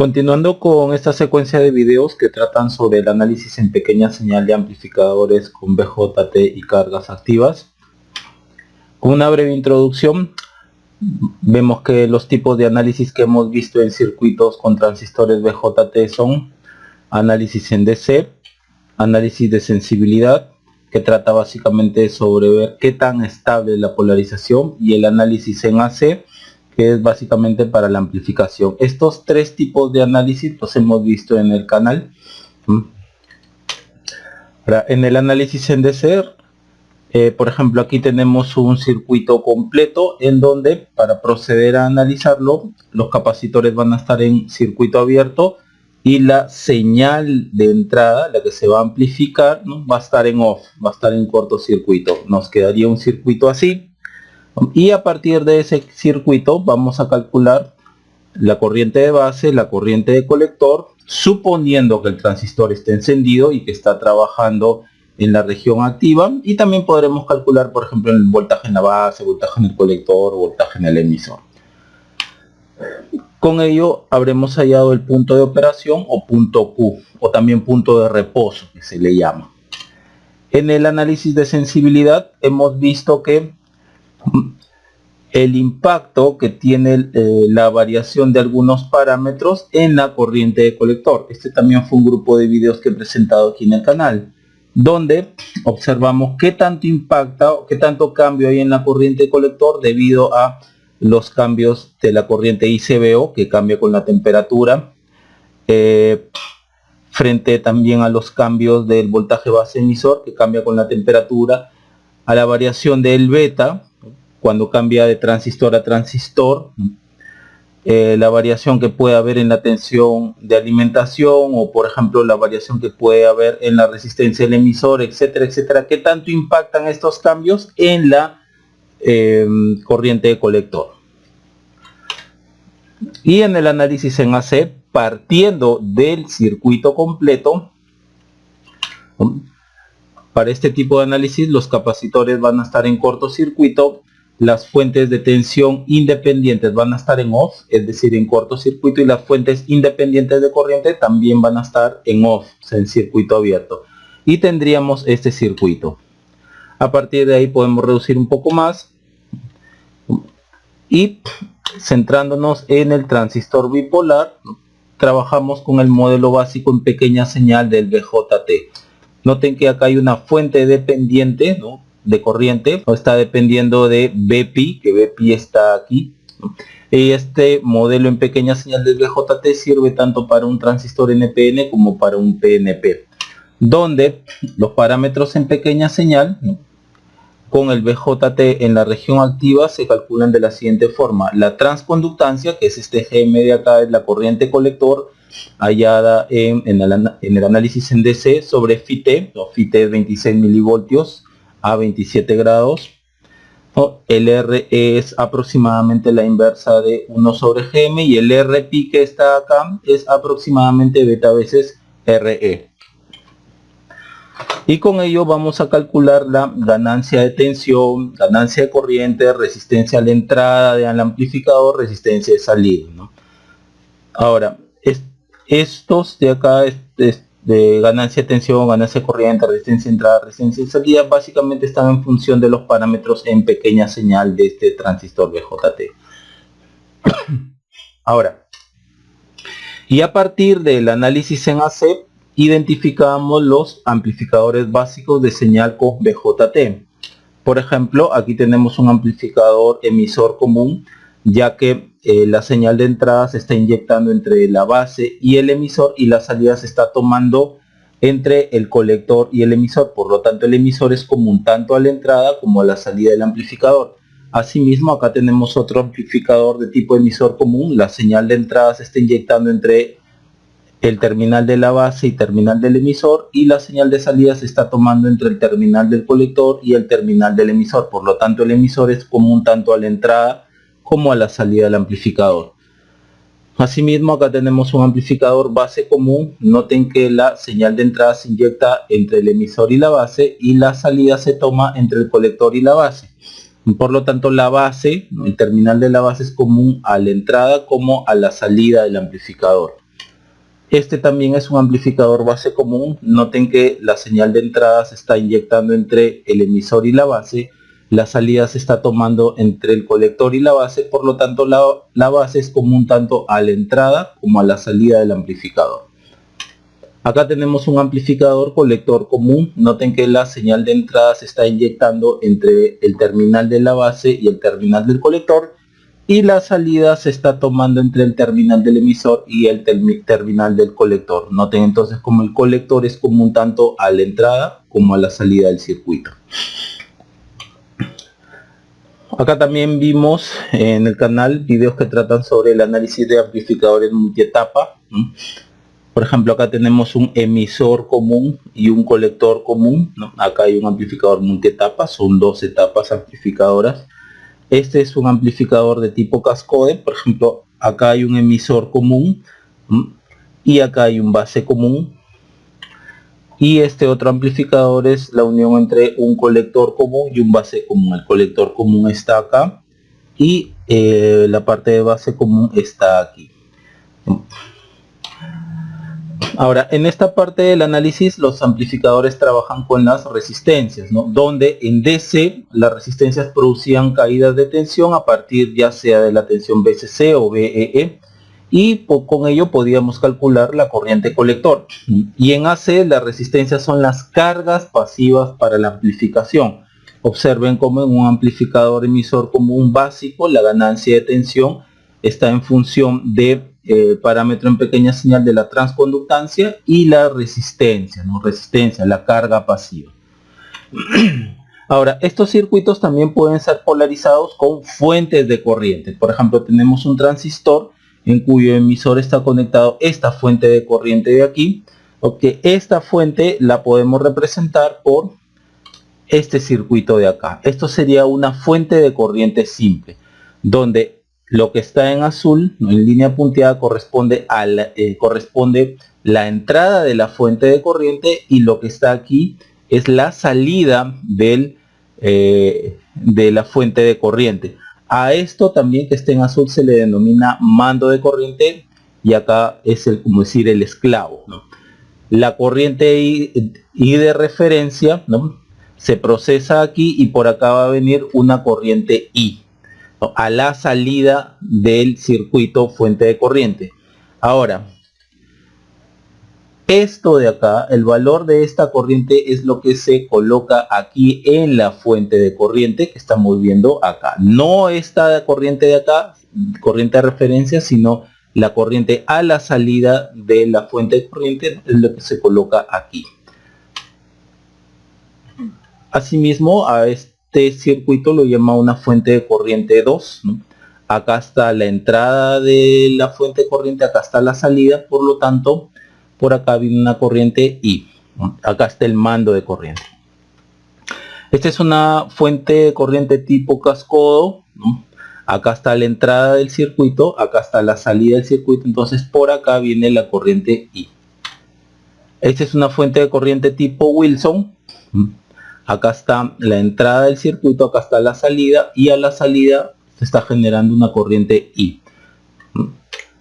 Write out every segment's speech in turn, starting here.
Continuando con esta secuencia de videos que tratan sobre el análisis en pequeña señal de amplificadores con BJT y cargas activas, con una breve introducción, vemos que los tipos de análisis que hemos visto en circuitos con transistores BJT son análisis en DC, análisis de sensibilidad, que trata básicamente sobre ver qué tan estable es la polarización, y el análisis en AC, que es básicamente para la amplificación. Estos tres tipos de análisis los hemos visto en el canal. Ahora, en el análisis en DC, por ejemplo, aquí tenemos un circuito completo en donde, para proceder a analizarlo, los capacitores van a estar en circuito abierto y la señal de entrada, la que se va a amplificar, ¿no?, va a estar en off, va a estar en cortocircuito. Nos quedaría un circuito así, y a partir de ese circuito vamos a calcular la corriente de base, la corriente de colector, suponiendo que el transistor esté encendido y que está trabajando en la región activa, y también podremos calcular, por ejemplo, el voltaje en la base, voltaje en el colector, voltaje en el emisor. Con ello habremos hallado el punto de operación o punto Q, o también punto de reposo, que se le llama. En el análisis de sensibilidad hemos visto que el impacto que tiene la variación de algunos parámetros en la corriente de colector. Este también fue un grupo de videos que he presentado aquí en el canal, donde observamos qué tanto impacta o qué tanto cambio hay en la corriente de colector debido a los cambios de la corriente ICBO, que cambia con la temperatura, frente también a los cambios del voltaje base emisor, que cambia con la temperatura, a la variación del beta, cuando cambia de transistor a transistor, la variación que puede haber en la tensión de alimentación, o por ejemplo la variación que puede haber en la resistencia del emisor, etcétera, etcétera. ¿Qué tanto impactan estos cambios en la corriente de colector? Y en el análisis en AC, partiendo del circuito completo, para este tipo de análisis los capacitores van a estar en cortocircuito, las fuentes de tensión independientes van a estar en off, es decir, en cortocircuito, y las fuentes independientes de corriente también van a estar en off, o sea, en circuito abierto. Y tendríamos este circuito. A partir de ahí podemos reducir un poco más y, centrándonos en el transistor bipolar, trabajamos con el modelo básico en pequeña señal del BJT. Noten que acá hay una fuente dependiente, ¿no?, de corriente, no está dependiendo de BPI, que BPI está aquí, ¿no? Y este modelo en pequeña señal del BJT sirve tanto para un transistor NPN como para un PNP, donde los parámetros en pequeña señal, ¿no?, con el BJT en la región activa se calculan de la siguiente forma. La transconductancia, que es este GM de acá, es la corriente colector hallada en el análisis en DC, sobre Φt, Φt es 26 milivoltios a 27 grados. El R es aproximadamente la inversa de 1 sobre Gm, y el Rπ que está acá es aproximadamente beta veces Re. Y con ello vamos a calcular la ganancia de tensión, ganancia de corriente, resistencia a la entrada del amplificador, resistencia de salida, ¿no? Ahora, estos de acá, de ganancia de tensión, ganancia de corriente, resistencia de entrada, resistencia de salida, básicamente están en función de los parámetros en pequeña señal de este transistor BJT. Ahora, y a partir del análisis en AC, identificamos los amplificadores básicos de señal con BJT. Por ejemplo, aquí tenemos un amplificador emisor común, ya que la señal de entrada se está inyectando entre la base y el emisor, y la salida se está tomando entre el colector y el emisor. Por lo tanto, el emisor es común tanto a la entrada como a la salida del amplificador. Asimismo, acá tenemos otro amplificador de tipo emisor común. La señal de entrada se está inyectando entre el terminal de la base y terminal del emisor, y la señal de salida se está tomando entre el terminal del colector y el terminal del emisor. Por lo tanto, el emisor es común tanto a la entrada como a la salida del amplificador. Asimismo, acá tenemos un amplificador base común. Noten que la señal de entrada se inyecta entre el emisor y la base, y la salida se toma entre el colector y la base. Por lo tanto, la base, el terminal de la base, es común a la entrada como a la salida del amplificador. Este también es un amplificador base común. Noten que la señal de entrada se está inyectando entre el emisor y la base. La salida se está tomando entre el colector y la base. Por lo tanto, la base es común tanto a la entrada como a la salida del amplificador. Acá tenemos un amplificador colector común. Noten que la señal de entrada se está inyectando entre el terminal de la base y el terminal del colector. Y la salida se está tomando entre el terminal del emisor y el terminal del colector. Noten entonces como el colector es común tanto a la entrada como a la salida del circuito. Acá también vimos en el canal videos que tratan sobre el análisis de amplificadores multietapa. Por ejemplo, acá tenemos un emisor común y un colector común, ¿no? Acá hay un amplificador multietapa, son dos etapas amplificadoras. Este es un amplificador de tipo cascode. Por ejemplo, acá hay un emisor común y acá hay un base común. Y este otro amplificador es la unión entre un colector común y un base común. El colector común está acá y la parte de base común está aquí. Ahora, en esta parte del análisis, los amplificadores trabajan con las resistencias, ¿no? Donde en DC las resistencias producían caídas de tensión a partir ya sea de la tensión BCC o BEE, y con ello podíamos calcular la corriente colector. Y en AC las resistencias son las cargas pasivas para la amplificación. Observen cómo en un amplificador emisor común básico la ganancia de tensión está en función de parámetro en pequeña señal de la transconductancia y la resistencia, ¿no? Resistencia, la carga pasiva. Ahora, estos circuitos también pueden ser polarizados con fuentes de corriente. Por ejemplo, tenemos un transistor en cuyo emisor está conectado esta fuente de corriente de aquí. Okay, esta fuente la podemos representar por este circuito de acá. Esto sería una fuente de corriente simple, donde lo que está en azul, en línea punteada, corresponde la entrada de la fuente de corriente, y lo que está aquí es la salida de la fuente de corriente. A esto también que esté en azul se le denomina mando de corriente, y acá es como decir el esclavo, ¿no? La corriente I de referencia, ¿no? Se procesa aquí y por acá va a venir una corriente I a la salida del circuito fuente de corriente. Ahora, esto de acá, el valor de esta corriente es lo que se coloca aquí en la fuente de corriente que estamos viendo acá. No esta corriente de acá, corriente de referencia, sino la corriente a la salida de la fuente de corriente es lo que se coloca aquí. Asimismo, a este circuito lo llama una fuente de corriente 2, ¿no? Acá está la entrada de la fuente de corriente, acá está la salida, por lo tanto, por acá viene una corriente I, ¿no? Acá está el mando de corriente. Esta es una fuente de corriente tipo cascodo, ¿no? Acá está la entrada del circuito, acá está la salida del circuito, entonces por acá viene la corriente I. Esta es una fuente de corriente tipo Wilson. Acá está la entrada del circuito, acá está la salida, y a la salida se está generando una corriente I.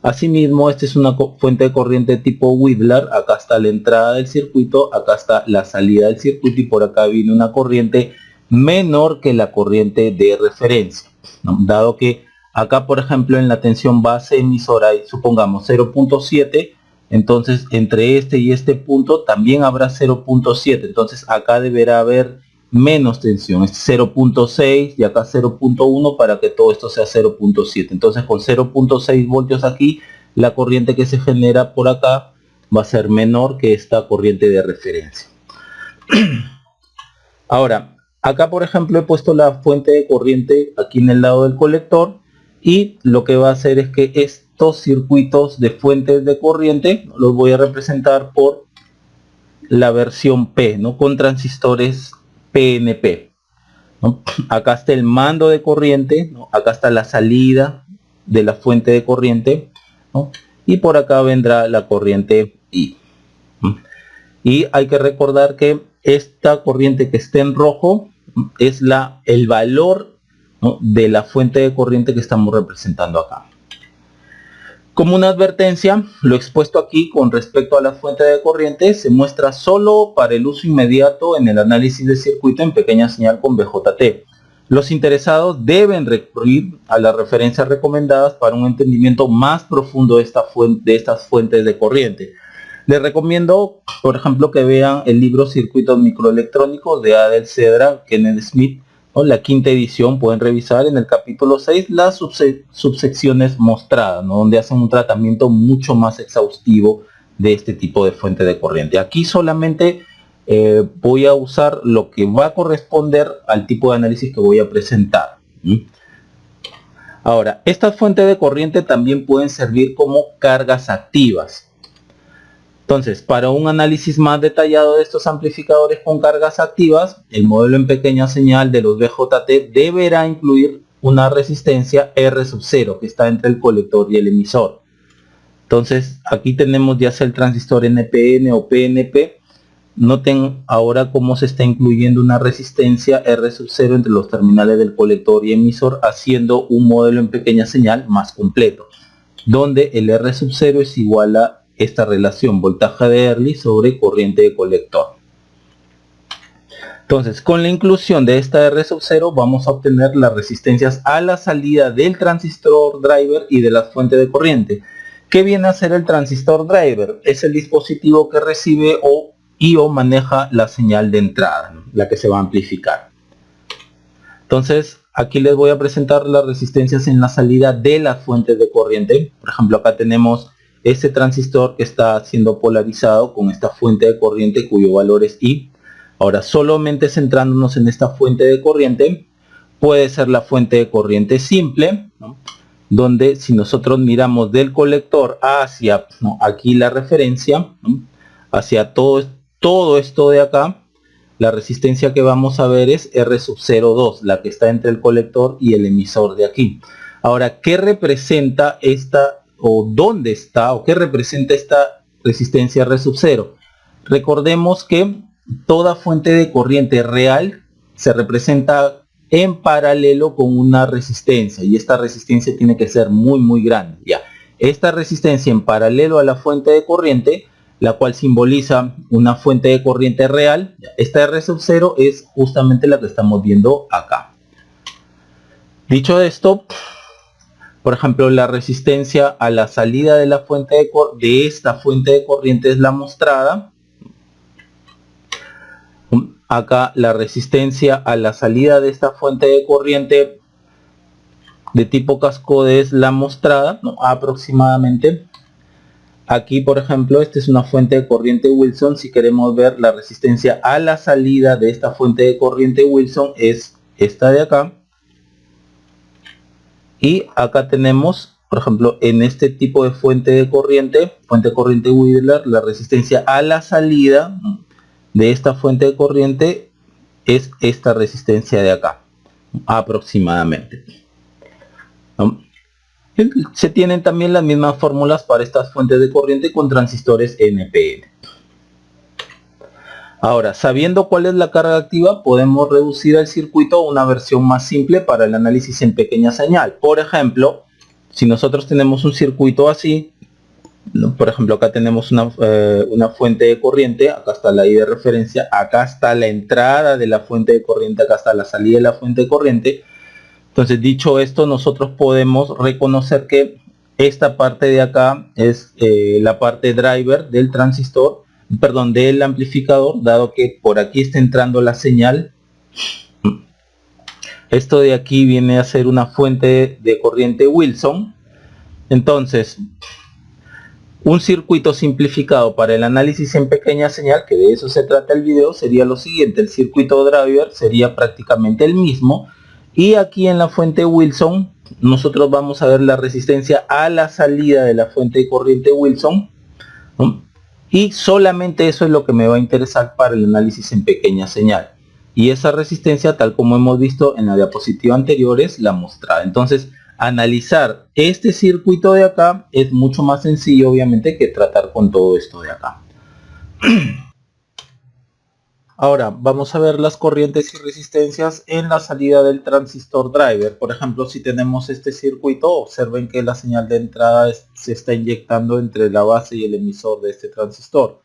Asimismo, esta es una fuente de corriente tipo Whittler. Acá está la entrada del circuito, acá está la salida del circuito, y por acá viene una corriente menor que la corriente de referencia, ¿no? Dado que acá, por ejemplo, en la tensión base emisora hay, supongamos, 0.7, entonces entre este y este punto también habrá 0.7, entonces acá deberá haber menos tensión, es 0.6 y acá 0.1 para que todo esto sea 0.7. entonces con 0.6 voltios aquí, la corriente que se genera por acá va a ser menor que esta corriente de referencia. Ahora, acá por ejemplo he puesto la fuente de corriente aquí en el lado del colector, y lo que va a hacer es que estos circuitos de fuentes de corriente los voy a representar por la versión P, ¿no? Con transistores PNP, ¿no? Acá está el mando de corriente, ¿no? Acá está la salida de la fuente de corriente, ¿no? Y por acá vendrá la corriente I, ¿no? Y hay que recordar que esta corriente que está en rojo es el valor, ¿no? de la fuente de corriente que estamos representando acá. Como una advertencia, lo expuesto aquí con respecto a las fuentes de corriente se muestra solo para el uso inmediato en el análisis de circuito en pequeña señal con BJT. Los interesados deben recurrir a las referencias recomendadas para un entendimiento más profundo de estas fuentes de corriente. Les recomiendo, por ejemplo, que vean el libro Circuitos Microelectrónicos de Adel Cedra, Kenneth Smith, ¿no? La quinta edición. Pueden revisar en el capítulo 6 las subsecciones mostradas, ¿no? Donde hacen un tratamiento mucho más exhaustivo de este tipo de fuente de corriente. Aquí solamente voy a usar lo que va a corresponder al tipo de análisis que voy a presentar. Ahora, estas fuentes de corriente también pueden servir como cargas activas. Entonces, para un análisis más detallado de estos amplificadores con cargas activas, el modelo en pequeña señal de los BJT deberá incluir una resistencia R sub 0 que está entre el colector y el emisor. Entonces, aquí tenemos ya sea el transistor NPN o PNP. Noten ahora cómo se está incluyendo una resistencia R sub 0 entre los terminales del colector y emisor, haciendo un modelo en pequeña señal más completo, donde el R sub 0 es igual a esta relación voltaje de Early sobre corriente de colector. Entonces, con la inclusión de esta R sub 0 vamos a obtener las resistencias a la salida del transistor driver y de las fuentes de corriente. ¿Qué viene a ser el transistor driver? Es el dispositivo que recibe o maneja la señal de entrada, ¿no? La que se va a amplificar. Entonces, aquí les voy a presentar las resistencias en la salida de las fuentes de corriente. Por ejemplo, acá tenemos este transistor que está siendo polarizado con esta fuente de corriente cuyo valor es I. Ahora, solamente centrándonos en esta fuente de corriente, puede ser la fuente de corriente simple, ¿no? Donde si nosotros miramos del colector hacia, ¿no?, aquí la referencia, ¿no?, hacia todo esto de acá, la resistencia que vamos a ver es R sub 0,2, la que está entre el colector y el emisor de aquí. Ahora, ¿qué representa esta, o dónde está, o qué representa esta resistencia R sub 0? Recordemos que toda fuente de corriente real se representa en paralelo con una resistencia, y esta resistencia tiene que ser muy grande. Ya, esta resistencia en paralelo a la fuente de corriente, la cual simboliza una fuente de corriente real, esta R sub 0 es justamente la que estamos viendo acá. Dicho esto, por ejemplo, la resistencia a la salida de la fuente de esta fuente de corriente es la mostrada. Acá la resistencia a la salida de esta fuente de corriente de tipo cascode es la mostrada, ¿no?, aproximadamente. Aquí, por ejemplo, esta es una fuente de corriente Wilson. Si queremos ver la resistencia a la salida de esta fuente de corriente Wilson, es esta de acá. Y acá tenemos, por ejemplo, en este tipo de fuente de corriente Wheeler, la resistencia a la salida de esta fuente de corriente es esta resistencia de acá, aproximadamente. Se tienen también las mismas fórmulas para estas fuentes de corriente con transistores NPN. Ahora, sabiendo cuál es la carga activa, podemos reducir el circuito a una versión más simple para el análisis en pequeña señal. Por ejemplo, si nosotros tenemos un circuito así, ¿no?, por ejemplo, acá tenemos una fuente de corriente, acá está la I de referencia, acá está la entrada de la fuente de corriente, acá está la salida de la fuente de corriente. Entonces, dicho esto, nosotros podemos reconocer que esta parte de acá es la parte driver del transistor, perdón, del amplificador, dado que por aquí está entrando la señal. Esto de aquí viene a ser una fuente de corriente Wilson. Entonces, un circuito simplificado para el análisis en pequeña señal, que de eso se trata el video, sería lo siguiente. El circuito driver sería prácticamente el mismo. Y aquí en la fuente Wilson, nosotros vamos a ver la resistencia a la salida de la fuente de corriente Wilson, ¿no?, y solamente eso es lo que me va a interesar para el análisis en pequeña señal. Y esa resistencia, tal como hemos visto en la diapositiva anterior, es la mostrada. Entonces, analizar este circuito de acá es mucho más sencillo, obviamente, que tratar con todo esto de acá. Ahora vamos a ver las corrientes y resistencias en la salida del transistor driver. Por ejemplo, si tenemos este circuito, observen que la señal de entrada se está inyectando entre la base y el emisor de este transistor.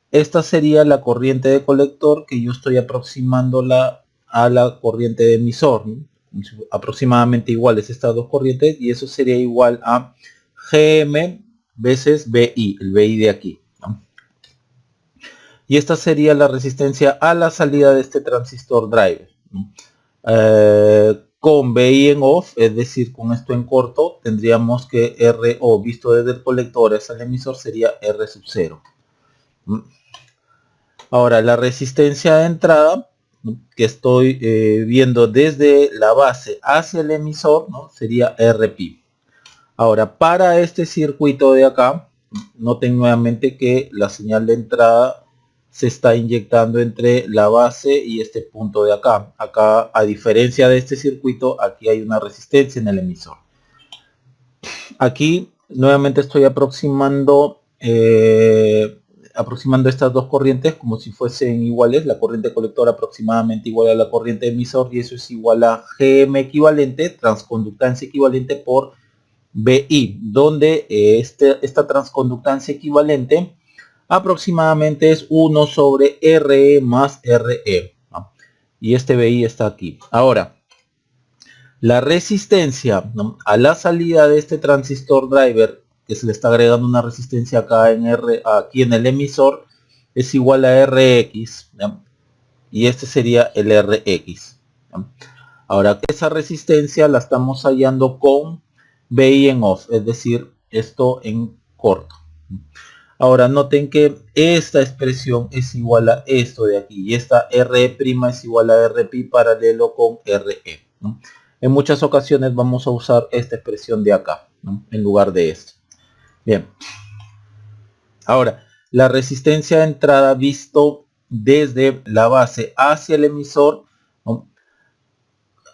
Esta sería la corriente de colector que yo estoy aproximándola a la corriente de emisor, ¿no? Aproximadamente iguales estas dos corrientes, y eso sería igual a GM veces BI, el BI de aquí, ¿no? Y esta sería la resistencia a la salida de este transistor driver, ¿no? Con BI en off, es decir, con esto en corto, tendríamos que RO visto desde el colector hacia el emisor sería R sub 0. Ahora, la resistencia de entrada, ¿no?, que estoy viendo desde la base hacia el emisor, ¿no?, sería RP. Ahora, para este circuito de acá, noten nuevamente que la señal de entrada se está inyectando entre la base y este punto de acá. Acá, a diferencia de este circuito, aquí hay una resistencia en el emisor. Aquí nuevamente estoy aproximando estas dos corrientes como si fuesen iguales, la corriente colectora aproximadamente igual a la corriente emisor, y eso es igual a GM equivalente, transconductancia equivalente, por BI, donde esta transconductancia equivalente aproximadamente es 1 sobre RE más RE, ¿no? Y este BI está aquí. Ahora, la resistencia, ¿no?, a la salida de este transistor driver, que se le está agregando una resistencia acá aquí en el emisor, es igual a Rx, ¿no?, y este sería el Rx, ¿no? Ahora, esa resistencia la estamos hallando con BI en off, es decir, esto en corto. Ahora noten que esta expresión es igual a esto de aquí, y esta RE' es igual a RP paralelo con RE, ¿no? En muchas ocasiones vamos a usar esta expresión de acá, ¿no?, en lugar de esto. Bien. Ahora, la resistencia de entrada visto desde la base hacia el emisor, ¿no?,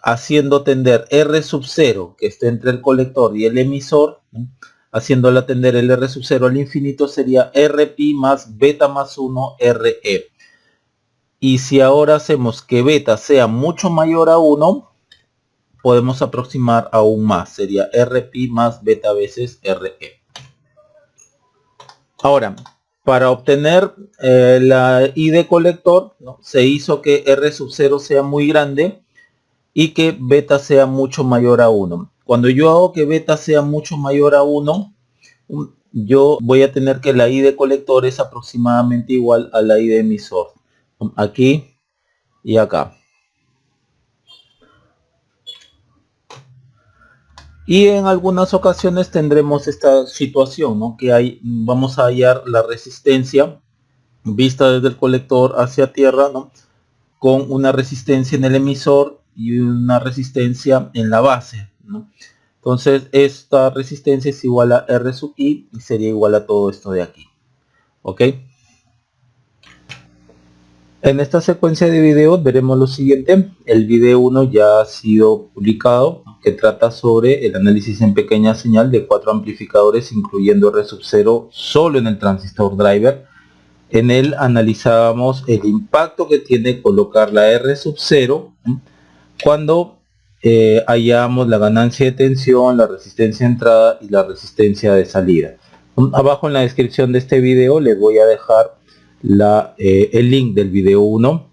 haciendo tender R sub 0, que esté entre el colector y el emisor, ¿no?, haciéndola tender el R sub 0 al infinito, sería RP más beta más 1 RE. Y si ahora hacemos que beta sea mucho mayor a 1, podemos aproximar aún más, sería RP más beta veces RE. Ahora, para obtener la I de colector, ¿no?, se hizo que R sub 0 sea muy grande y que beta sea mucho mayor a 1. Cuando yo hago que beta sea mucho mayor a 1, yo voy a tener que la I de colector es aproximadamente igual a la I de emisor, aquí y acá. Y en algunas ocasiones tendremos esta situación, ¿no?, que vamos a hallar la resistencia vista desde el colector hacia tierra, ¿no?, con una resistencia en el emisor y una resistencia en la base, ¿no? Entonces esta resistencia es igual a R sub I y sería igual a todo esto de aquí. ¿Ok? En esta secuencia de videos veremos lo siguiente. El video 1 ya ha sido publicado, que trata sobre el análisis en pequeña señal de 4 amplificadores incluyendo R sub 0 solo en el transistor driver. En él analizábamos el impacto que tiene colocar la R sub 0 cuando hallamos la ganancia de tensión, la resistencia de entrada y la resistencia de salida. Abajo en la descripción de este video les voy a dejar el link del video 1.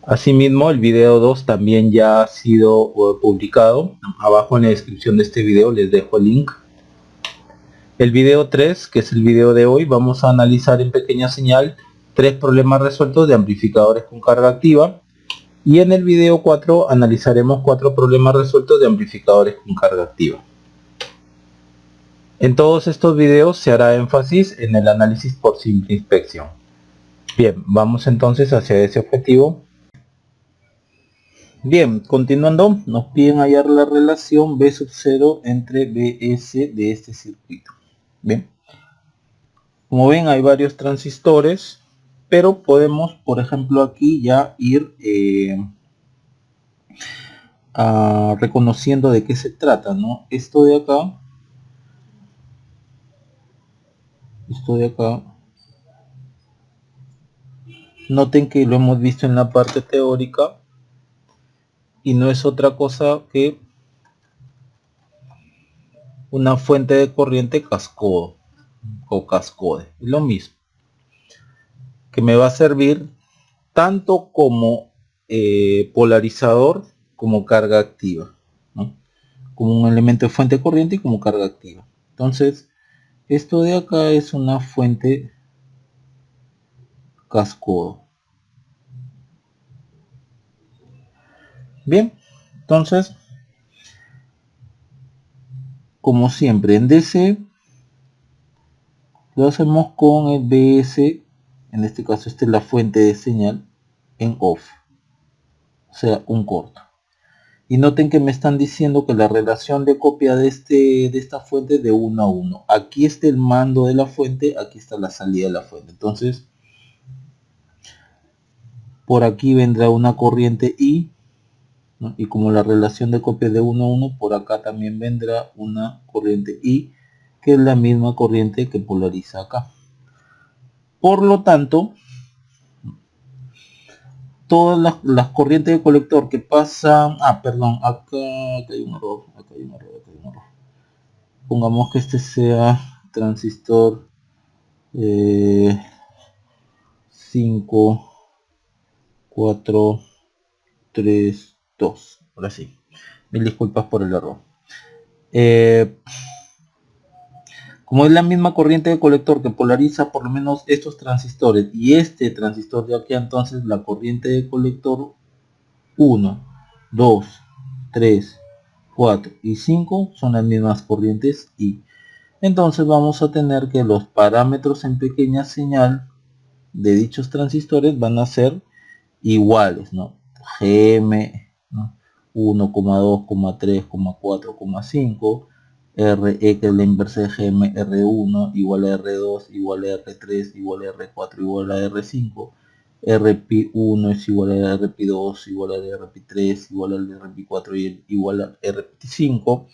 Asimismo, el video 2 también ya ha sido publicado. Abajo en la descripción de este video les dejo el link. El video 3, que es el video de hoy, vamos a analizar en pequeña señal 3 problemas resueltos de amplificadores con carga activa. Y en el video 4 analizaremos 4 problemas resueltos de amplificadores con carga activa. En todos estos videos se hará énfasis en el análisis por simple inspección. Bien, vamos entonces hacia ese objetivo. Bien, continuando, nos piden hallar la relación B sub 0 entre BS de este circuito. Bien, como ven hay varios transistores, pero podemos, por ejemplo, aquí ya ir reconociendo de qué se trata, ¿no? Esto de acá Noten que lo hemos visto en la parte teórica y no es otra cosa que una fuente de corriente cascodo o cascode. Es lo mismo, que me va a servir tanto como polarizador como carga activa, ¿no? Como un elemento de fuente de corriente y como carga activa. Entonces, esto de acá es una fuente cascodo. Bien, entonces, como siempre en DC, lo hacemos con el BS, en este caso esta es la fuente de señal, en off, o sea, un corto. Y noten que me están diciendo que la relación de copia de esta fuente es de 1 a 1. Aquí está el mando de la fuente, aquí está la salida de la fuente. Entonces, por aquí vendrá una corriente I, ¿no? Y como la relación de copia es de 1 a 1, por acá también vendrá una corriente I, que es la misma corriente que polariza acá. Por lo tanto, todas las corrientes de colector que pasan, perdón, acá hay un error, acá hay un error. Pongamos que este sea transistor 5, 4, 3, 2. Ahora sí, mil disculpas por el error. Como es la misma corriente de colector que polariza por lo menos estos transistores y este transistor de aquí, entonces la corriente de colector 1, 2, 3, 4 y 5 son las mismas corrientes y entonces vamos a tener que los parámetros en pequeña señal de dichos transistores van a ser iguales, ¿no? GM, ¿no? 1,2, 3, 4, 5, RE, que es la inversa de GM, R1 igual a R2 igual a R3 igual a R4 igual a R5, RP1 es igual a RP2 igual a RP3 igual a RP4 y igual a RP5,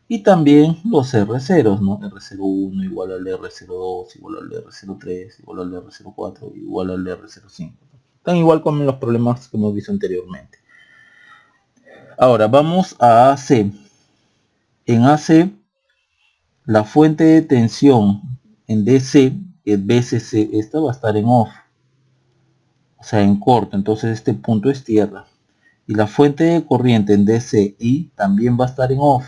y también los R0, ¿no? R01 igual al R02 igual al R03 igual al R04 igual al R05. Tan igual como en los problemas que hemos visto anteriormente. Ahora vamos a AC. En AC, la fuente de tensión en DC, que es BCC, esta va a estar en off, o sea, en corto. Entonces este punto es tierra. Y la fuente de corriente en DCI también va a estar en off,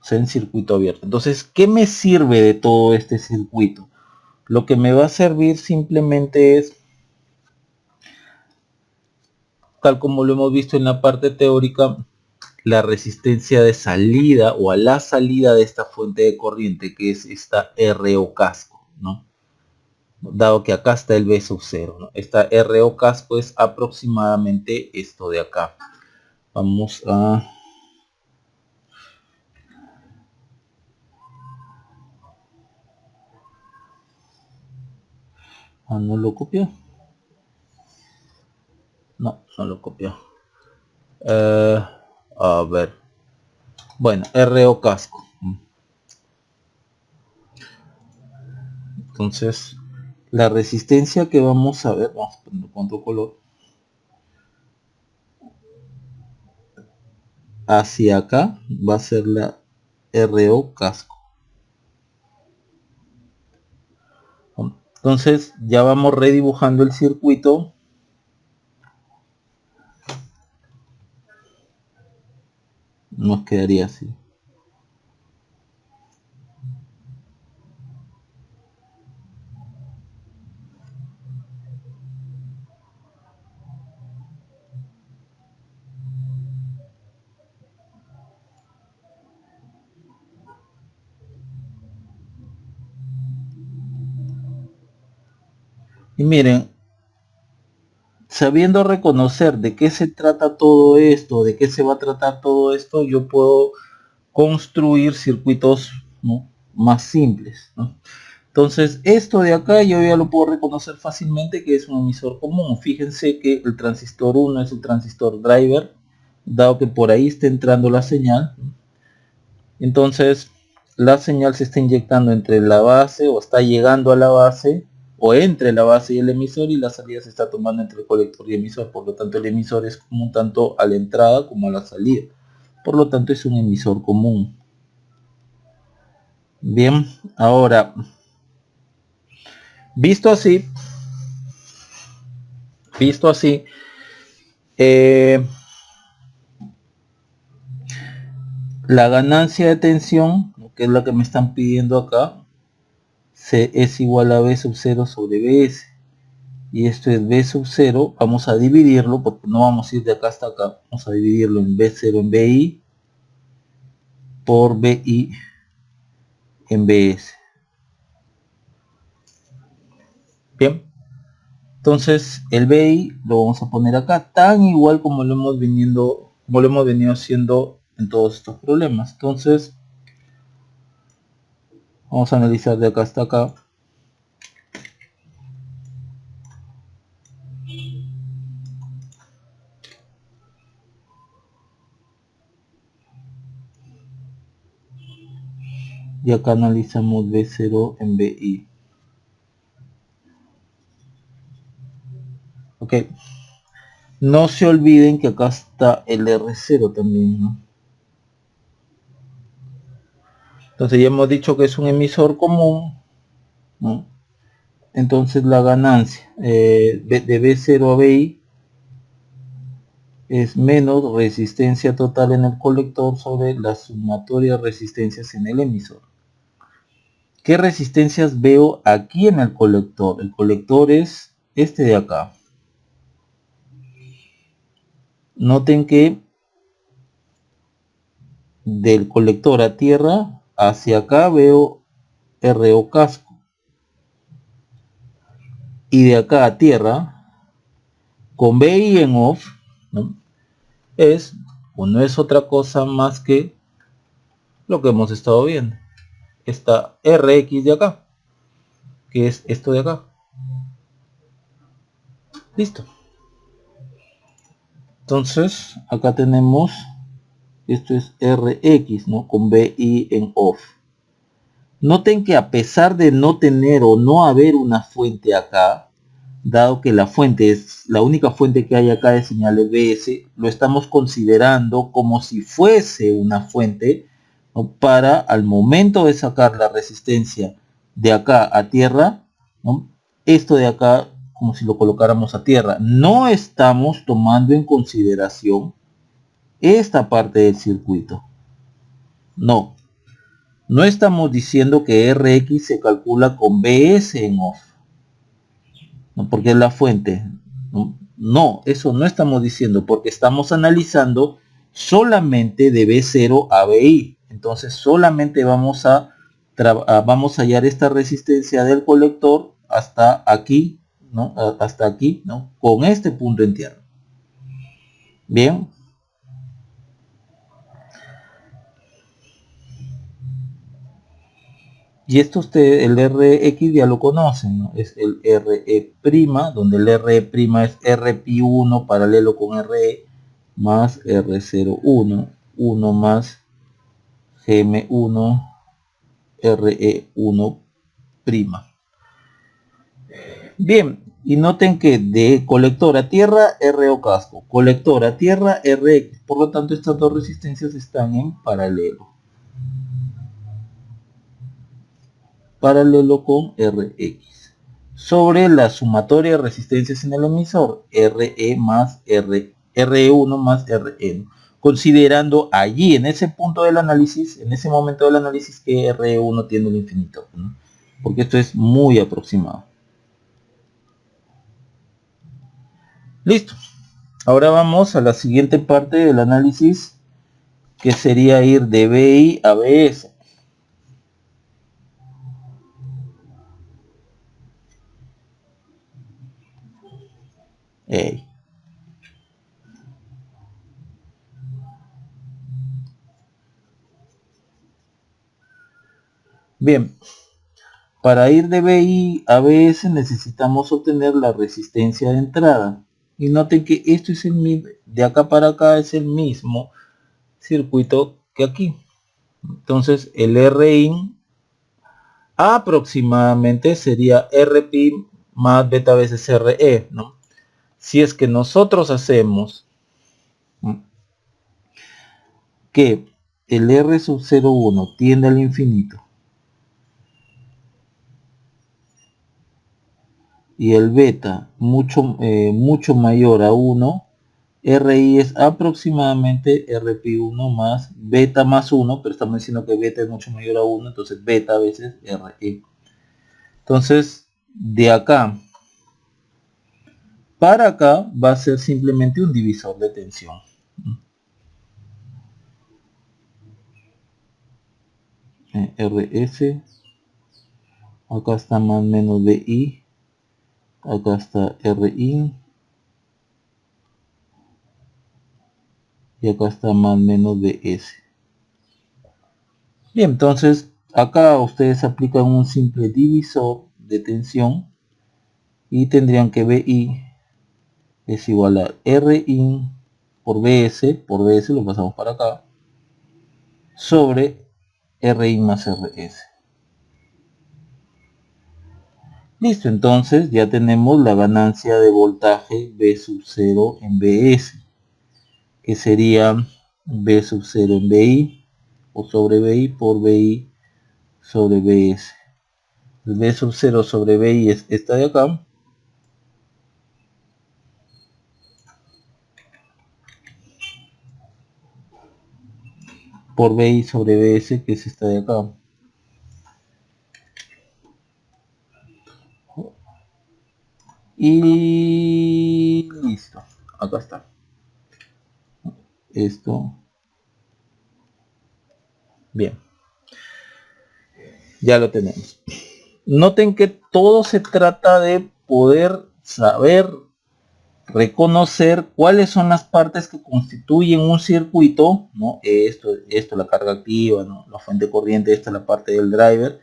o sea, en circuito abierto. Entonces, ¿qué me sirve de todo este circuito? Lo que me va a servir simplemente es, tal como lo hemos visto en la parte teórica, la resistencia de salida o a la salida de esta fuente de corriente, que es esta RO casco, ¿no? Dado que acá está el B sub 0, ¿no? Esta RO casco es aproximadamente esto de acá. Vamos a... ¿no lo copió? No, no lo copió. A ver. Bueno, RO casco. Entonces, la resistencia que vamos a ver, vamos a ponerlo con otro color, hacia acá va a ser la RO casco. Entonces ya vamos redibujando el circuito. Nos quedaría así. Y miren, sabiendo reconocer de qué se trata todo esto, de qué se va a tratar todo esto, yo puedo construir circuitos, ¿no?, más simples, ¿no? Entonces esto de acá yo ya lo puedo reconocer fácilmente que es un emisor común. Fíjense que el transistor 1 es el transistor driver, dado que por ahí está entrando la señal. Entonces la señal se está inyectando entre la base o está llegando a la base o entre la base y el emisor, y la salida se está tomando entre el colector y emisor. Por lo tanto, el emisor es común tanto a la entrada como a la salida. Por lo tanto, es un emisor común. Bien, ahora, visto así, la ganancia de tensión, que es la que me están pidiendo acá, es igual a B sub 0 sobre BS. Y esto es B sub 0, vamos a dividirlo, porque no vamos a ir de acá hasta acá, vamos a dividirlo en B0 en BI, por BI en BS. Bien, entonces el BI lo vamos a poner acá, tan igual como lo hemos venido haciendo en todos estos problemas. Entonces, vamos a analizar de acá hasta acá. Y acá analizamos B0 en BI. Ok. No se olviden que acá está el R0 también, ¿no? Entonces ya hemos dicho que es un emisor común, ¿no? Entonces la ganancia de B0 a BI es menos resistencia total en el colector sobre la sumatoria de resistencias en el emisor. ¿Qué resistencias veo aquí en el colector? El colector es este de acá. Noten que del colector a tierra hacia acá veo RO casco. Y de acá a tierra, con BI en off, ¿no? Es o no es otra cosa más que lo que hemos estado viendo. Esta RX de acá, que es esto de acá. Listo. Entonces, acá tenemos, esto es RX, ¿no? Con BI en off. Noten que a pesar de no tener o no haber una fuente acá, dado que la fuente es la única fuente que hay acá de señales BS, lo estamos considerando como si fuese una fuente, ¿no? Para al momento de sacar la resistencia de acá a tierra, ¿no? Esto de acá como si lo colocáramos a tierra. No estamos tomando en consideración esta parte del circuito. No. No estamos diciendo que RX se calcula con BS en off, ¿no? Porque es la fuente. No, eso no estamos diciendo, porque estamos analizando solamente de B0 a BI. Entonces solamente vamos a hallar esta resistencia del colector hasta aquí, ¿no? Hasta aquí, ¿no? Con este punto en tierra. Bien. Y esto usted, el RX ya lo conocen, ¿no? Es el RE', donde el RE' es RP1 paralelo con RE más R01, 1 más GM1 RE1'. Bien, y noten que de colector a tierra, RO casco, colector a tierra, RX. Por lo tanto, estas dos resistencias están en paralelo. Paralelo con RX. Sobre la sumatoria de resistencias en el emisor, RE más RE1 más RE. Considerando allí, en ese punto del análisis, en ese momento del análisis, que RE1 tiene el infinito, ¿no? Porque esto es muy aproximado. Listo. Ahora vamos a la siguiente parte del análisis, que sería ir de BI a BS. Bien, para ir de BI a BS necesitamos obtener la resistencia de entrada. Y noten que esto es de acá para acá es el mismo circuito que aquí. Entonces el Rin aproximadamente sería RP más beta veces RE, ¿no? Si es que nosotros hacemos que el R sub 0,1 tiende al infinito y el beta mucho mayor a 1, RI es aproximadamente RP1 más beta más 1, pero estamos diciendo que beta es mucho mayor a 1, entonces beta veces RE. Entonces, de acá para acá va a ser simplemente un divisor de tensión. RS, acá está más menos BI, acá está RI, y acá está más menos DS. Bien, entonces acá ustedes aplican un simple divisor de tensión y tendrían que BI es igual a RI por BS lo pasamos para acá, sobre RI más RS. Listo, entonces ya tenemos la ganancia de voltaje B sub 0 en BS, que sería B sub 0 en BI, o sobre BI por BI sobre BS. El B sub 0 sobre BI es esta de acá, por BI sobre BS, que es esta de acá. Y listo, acá está. Esto. Bien. Ya lo tenemos. Noten que todo se trata de poder saber reconocer cuáles son las partes que constituyen un circuito, ¿no? Esto la carga activa, ¿no? La fuente corriente, esta es la parte del driver,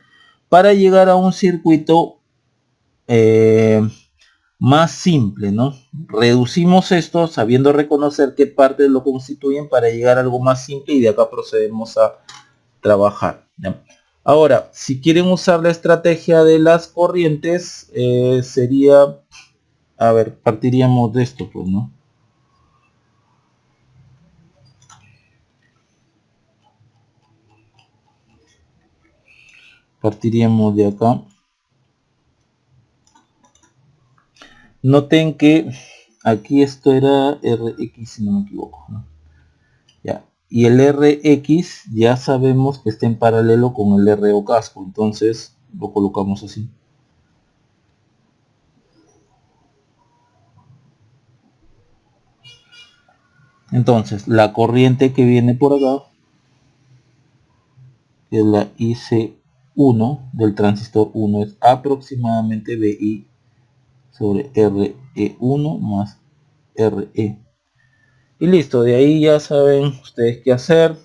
para llegar a un circuito más simple, ¿no? Reducimos esto sabiendo reconocer qué partes lo constituyen para llegar a algo más simple y de acá procedemos a trabajar, ¿ya? Ahora, si quieren usar la estrategia de las corrientes, sería, a ver, partiríamos de esto, pues, ¿no? Partiríamos de acá. Noten que aquí esto era RX, si no me equivoco, ¿no? Ya. Y el RX ya sabemos que está en paralelo con el RO casco, entonces lo colocamos así. Entonces, la corriente que viene por acá es la IC1 del transistor 1, es aproximadamente BI sobre RE1 más RE. Y listo, de ahí ya saben ustedes qué hacer.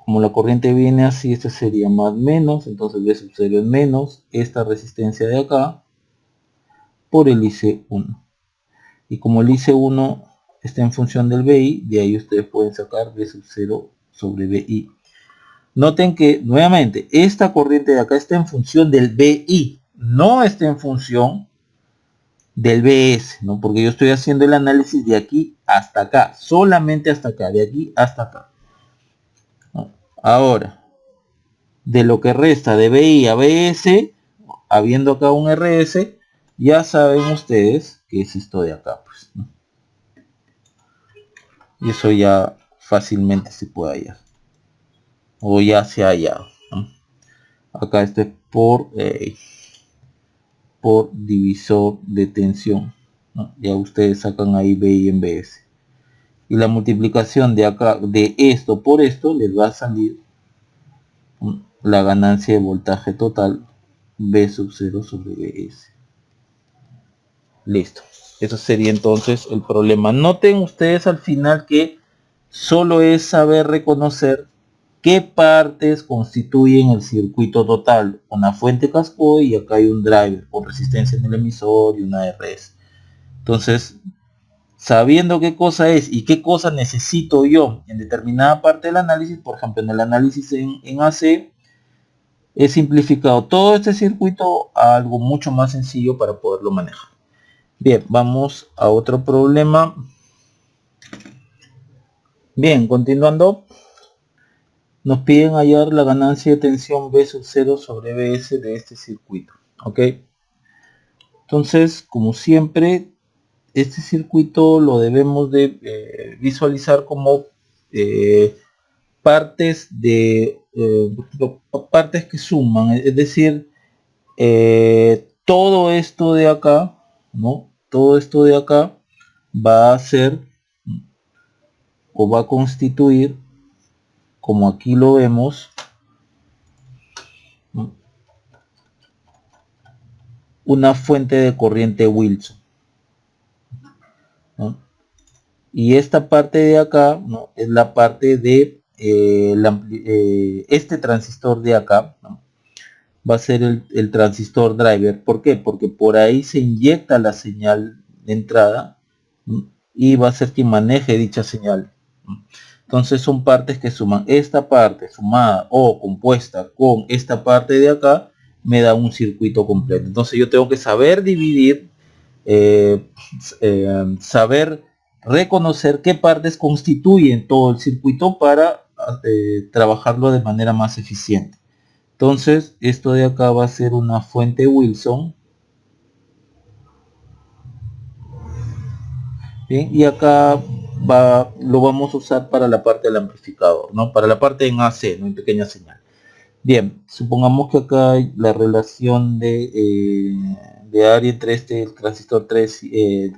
Como la corriente viene así, este sería más menos, entonces B sub 0 es menos esta resistencia de acá por el IC1. Y como el IC1 está en función del BI, de ahí ustedes pueden sacar B sub 0 sobre BI. Noten que nuevamente esta corriente de acá está en función del BI, no está en función del BS, ¿no? Porque yo estoy haciendo el análisis de aquí hasta acá, solamente hasta acá, de aquí hasta acá, ¿no? Ahora, de lo que resta de BI a BS, habiendo acá un RS, ya saben ustedes que es esto de acá, pues, ¿no? Y eso ya fácilmente se puede hallar, o ya se ha hallado, ¿no? Acá este es por divisor de tensión, ¿no? Ya ustedes sacan ahí BI en BS. Y la multiplicación de acá, de esto por esto, les va a salir la ganancia de voltaje total B sub 0 sobre BS. Listo. Eso sería entonces el problema. Noten ustedes al final que solo es saber reconocer qué partes constituyen el circuito total. Una fuente cascode y acá hay un driver con resistencia en el emisor y una RS. Entonces, sabiendo qué cosa es y qué cosa necesito yo en determinada parte del análisis, por ejemplo en el análisis en AC, he simplificado todo este circuito a algo mucho más sencillo para poderlo manejar. Bien, vamos a otro problema. Bien, continuando, nos piden hallar la ganancia de tensión B sub 0 sobre BS de este circuito. Ok, entonces, como siempre, este circuito lo debemos de visualizar como partes de partes que suman, es decir, todo esto de acá, ¿no? Todo esto de acá va a ser o va a constituir, como aquí lo vemos, ¿no?, una fuente de corriente Wilson, ¿no? Y esta parte de acá, ¿no?, es la parte de este transistor de acá, ¿no?, va a ser el transistor driver. ¿Por qué? Porque por ahí se inyecta la señal de entrada, ¿no?, y va a ser quien maneje dicha señal, ¿no? Entonces son partes que suman. Esta parte sumada o compuesta con esta parte de acá me da un circuito completo. Entonces yo tengo que saber dividir, saber reconocer qué partes constituyen todo el circuito para trabajarlo de manera más eficiente. Entonces esto de acá va a ser una fuente Wilson. Bien, y acá lo vamos a usar para la parte del amplificador, ¿no? Para la parte en AC, ¿no?, en pequeña señal. Bien, supongamos que acá hay la relación de área entre el transistor 3,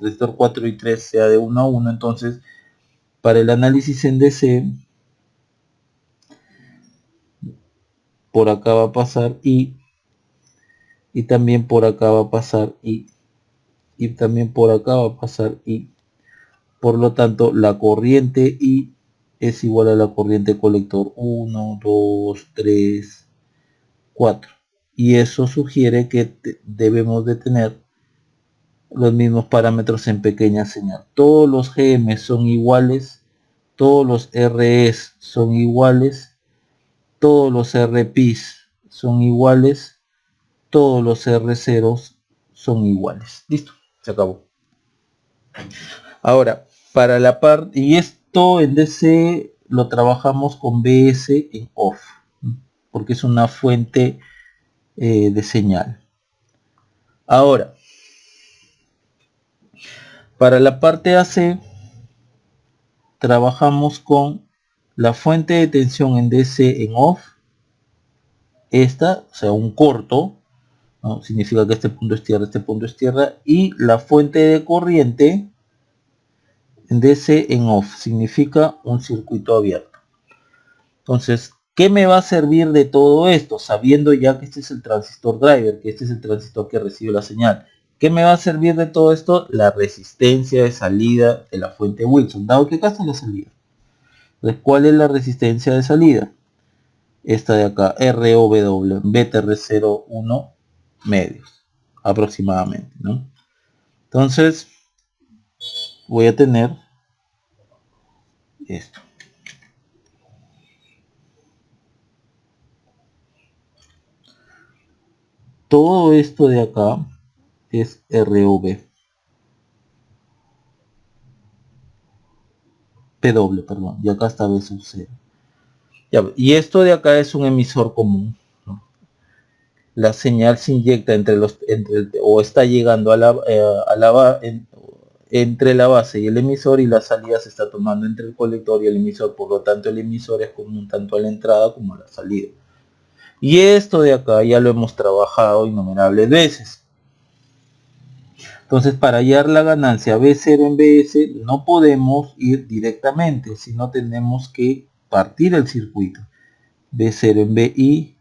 transistor 4 y 3 sea de 1 a 1. Entonces, para el análisis en DC, por acá va a pasar y también por acá va a pasar y también por acá va a pasar y. Por lo tanto, la corriente I es igual a la corriente colector 1, 2, 3, 4. Y eso sugiere que debemos de tener los mismos parámetros en pequeña señal. Todos los GM son iguales, todos los RS son iguales, todos los RPs son iguales, todos los R0 son iguales. Listo, se acabó. Ahora, para la parte, y esto en DC lo trabajamos con BS en off, porque es una fuente de señal. Ahora, para la parte AC trabajamos con la fuente de tensión en DC en off, esta, o sea, un corto, ¿no?, significa que este punto es tierra, este punto es tierra, y la fuente de corriente en DC en off, significa un circuito abierto. Entonces, ¿qué me va a servir de todo esto? Sabiendo ya que este es el transistor driver, que este es el transistor que recibe la señal. ¿Qué me va a servir de todo esto? La resistencia de salida de la fuente Wilson, dado que acá está la salida. Entonces, ¿cuál es la resistencia de salida? Esta de acá, ROW, BTR01 medios, aproximadamente, ¿no? Entonces, voy a tener esto. Todo esto de acá es ROV. PW, perdón, y acá está B sub 0. Ya, y esto de acá es un emisor común, ¿no? La señal se inyecta o está llegando entre la base y el emisor, y la salida se está tomando entre el colector y el emisor. Por lo tanto, el emisor es común tanto a la entrada como a la salida. Y esto de acá ya lo hemos trabajado innumerables veces. Entonces, para hallar la ganancia B0 en BS no podemos ir directamente, sino tenemos que partir el circuito. B0 en BI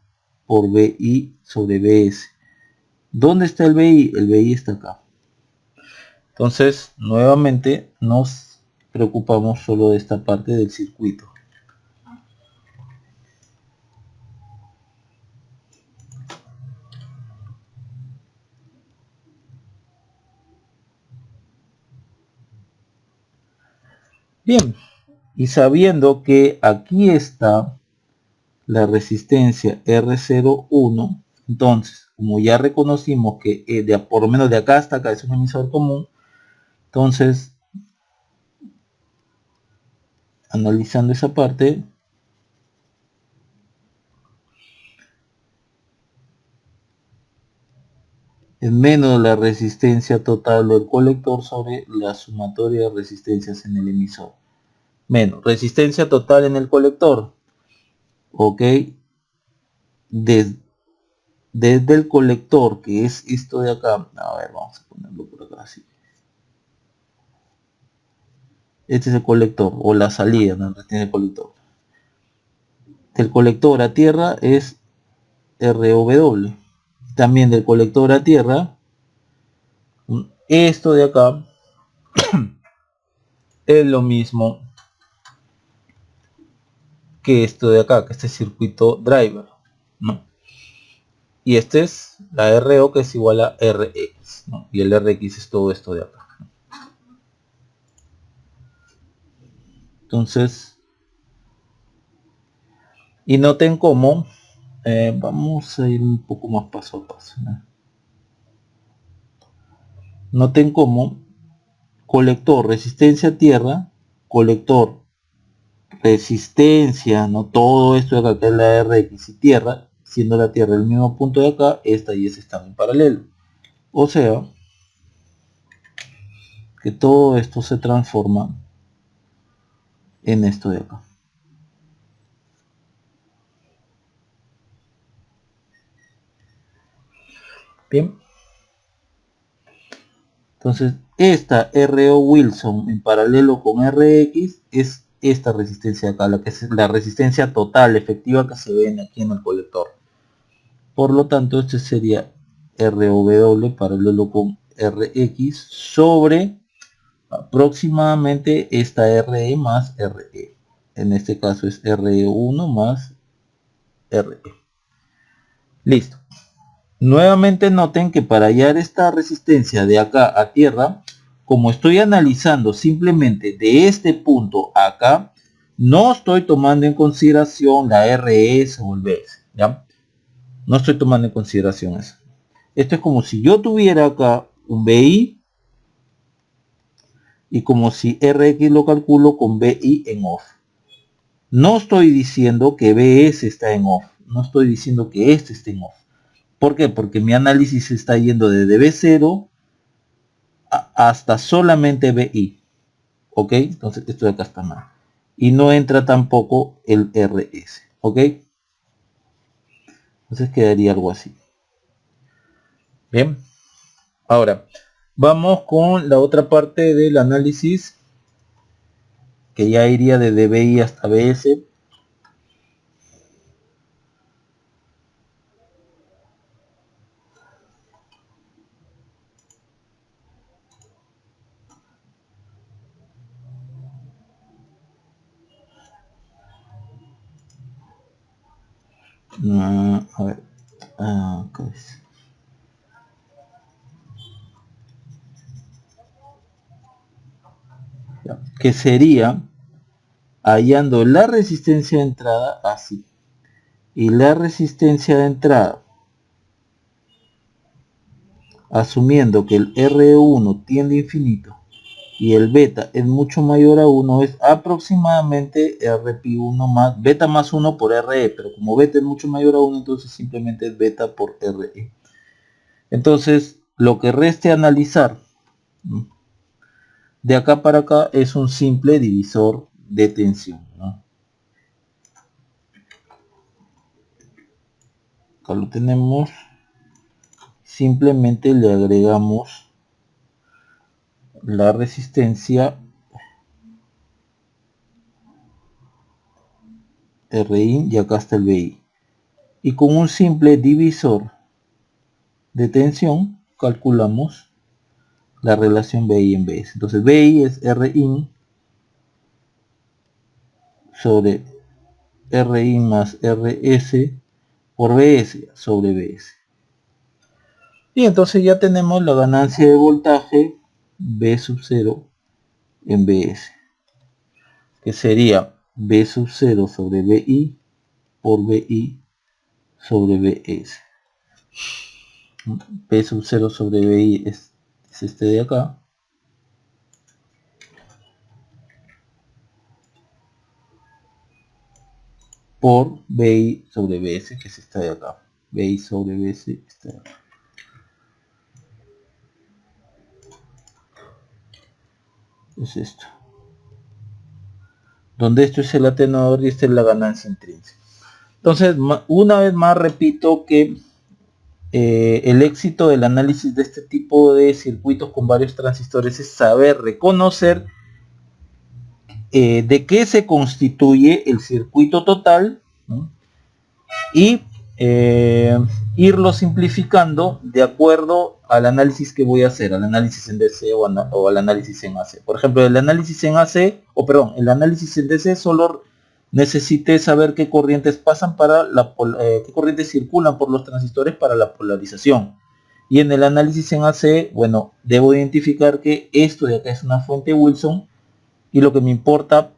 por BI sobre BS. ¿Dónde está el BI? El BI está acá. Entonces, nuevamente nos preocupamos solo de esta parte del circuito. Bien, y sabiendo que aquí está la resistencia R01. Entonces, como ya reconocimos que por lo menos de acá hasta acá es un emisor común, entonces, analizando esa parte, es menos la resistencia total del colector sobre la sumatoria de resistencias en el emisor. Menos resistencia total en el colector, ok, desde el colector, que es esto de acá. A ver, vamos a ponerlo por acá así. Este es el colector, o la salida donde tiene el colector. Del colector a tierra es RW. También del colector a tierra, esto de acá es lo mismo que esto de acá, que este circuito driver, ¿no? Y este es la RO, que es igual a RX, ¿no? Y el RX es todo esto de acá. Entonces, y noten cómo vamos a ir un poco más paso a paso, ¿no? Noten cómo colector resistencia tierra, colector resistencia, no todo esto de acá que es la RX y tierra, siendo la tierra el mismo punto de acá, esta y ese están en paralelo. O sea, que todo esto se transforma en esto de acá. Bien. Entonces, esta RO Wilson en paralelo con RX es esta resistencia acá, la que es la resistencia total efectiva que se ve aquí en el colector. Por lo tanto, este sería RW paralelo con RX sobre aproximadamente esta RE más RE. En este caso es RE1 más RE. Listo. Nuevamente noten que para hallar esta resistencia de acá a tierra, como estoy analizando simplemente de este punto a acá, no estoy tomando en consideración la RS o el BS, ¿ya? No estoy tomando en consideración eso. Esto es como si yo tuviera acá un BI y como si RX lo calculo con BI en off. No estoy diciendo que BS está en off, no estoy diciendo que este esté en off. ¿Por qué? Porque mi análisis se está yendo desde B0 hasta solamente BI. ¿Ok? Entonces esto de acá está mal. Y no entra tampoco el RS. ¿Ok? Entonces quedaría algo así. Bien. Ahora, vamos con la otra parte del análisis, que ya iría desde BI hasta BS. A ver. Acá es. Ya, que sería hallando la resistencia de entrada así. Y la resistencia de entrada, asumiendo que el R1 tiende a infinito y el beta es mucho mayor a 1, es aproximadamente RP1 más beta más 1 por RE, pero como beta es mucho mayor a 1, entonces simplemente es beta por RE. Entonces, lo que reste analizar de acá para acá es un simple divisor de tensión, ¿no? Acá lo tenemos. Simplemente le agregamos la resistencia RI y acá está el BI. Y con un simple divisor de tensión calculamos la relación BI en BS. Entonces BI es RI sobre RI más RS por BS sobre BS. Y entonces ya tenemos la ganancia de voltaje B sub 0 en BS, que sería B sub 0 sobre BI por BI sobre BS. P sub 0 sobre BI es este de acá. Por BI sobre BS, que es esta de acá. BI sobre BS, esta de acá. Es esto. Donde esto es el atenuador y esta es la ganancia intrínseca. Entonces, una vez más repito que el éxito del análisis de este tipo de circuitos con varios transistores es saber reconocer de qué se constituye el circuito total, ¿no? Y irlo simplificando de acuerdo al análisis que voy a hacer, al análisis en DC o al análisis en AC. Por ejemplo, el análisis en AC, el análisis en DC solo necesité saber qué corrientes pasan para qué corrientes circulan por los transistores para la polarización. Y en el análisis en AC, bueno, debo identificar que esto de acá es una fuente Wilson y lo que me importa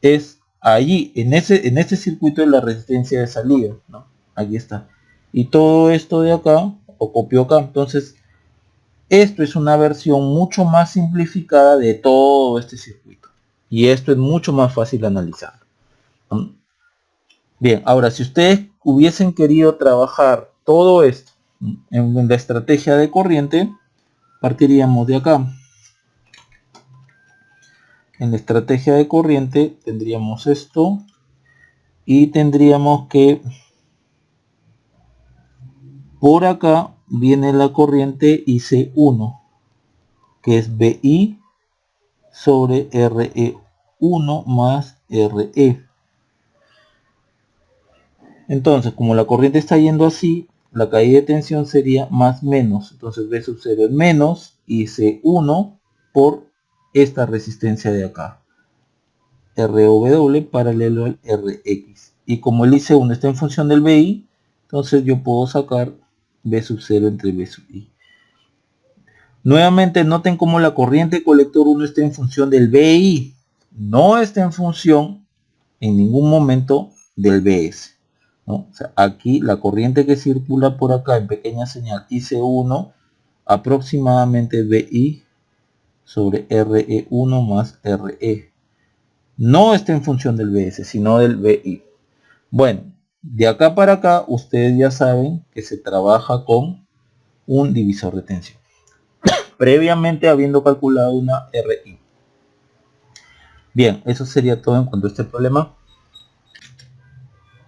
es allí, en este circuito de la resistencia de salida, ¿no? Aquí está. Y todo esto de acá, o copio acá. Entonces, esto es una versión mucho más simplificada de todo este circuito. Y esto es mucho más fácil de analizar. Bien, ahora si ustedes hubiesen querido trabajar todo esto en la estrategia de corriente, partiríamos de acá. En la estrategia de corriente tendríamos esto y tendríamos que por acá viene la corriente IC1, que es BI sobre RE1 más RE. Entonces, como la corriente está yendo así, la caída de tensión sería más menos. Entonces B sub 0 es menos IC1 por esta resistencia de acá. RW paralelo al RX. Y como el IC1 está en función del BI, entonces yo puedo sacar B sub 0 entre B sub I. Nuevamente noten cómo la corriente colector 1 está en función del BI. No está en función en ningún momento del BS, ¿no? O sea, aquí la corriente que circula por acá en pequeña señal IC1 aproximadamente BI sobre RE1 más RE. No está en función del BS, sino del BI. Bueno, de acá para acá ustedes ya saben que se trabaja con un divisor de tensión, previamente habiendo calculado una RI. Bien, eso sería todo en cuanto a este problema.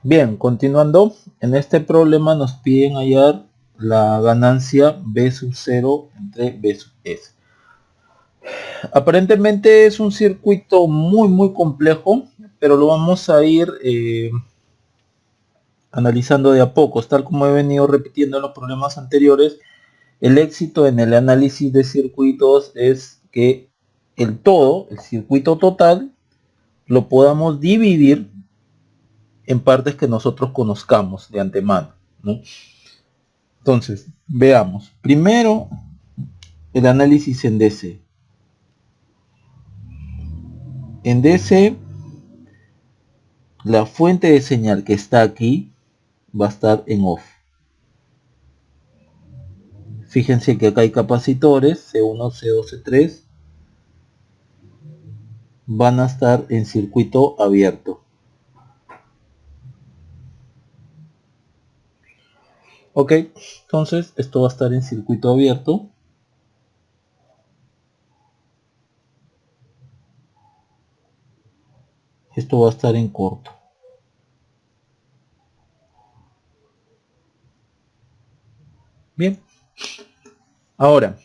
Bien, continuando, en este problema nos piden hallar la ganancia B sub 0 entre B sub S. Aparentemente es un circuito muy complejo, pero lo vamos a ir analizando de a pocos, tal como he venido repitiendo en los problemas anteriores. El éxito en el análisis de circuitos es que el circuito total, lo podamos dividir en partes que nosotros conozcamos de antemano, ¿no? Entonces, veamos. Primero, el análisis en DC. En DC, la fuente de señal que está aquí va a estar en off. Fíjense que acá hay capacitores C1, C2, C3. Van a estar en circuito abierto. Ok, entonces esto va a estar en circuito abierto. Esto va a estar en corto. Bien. Ahora,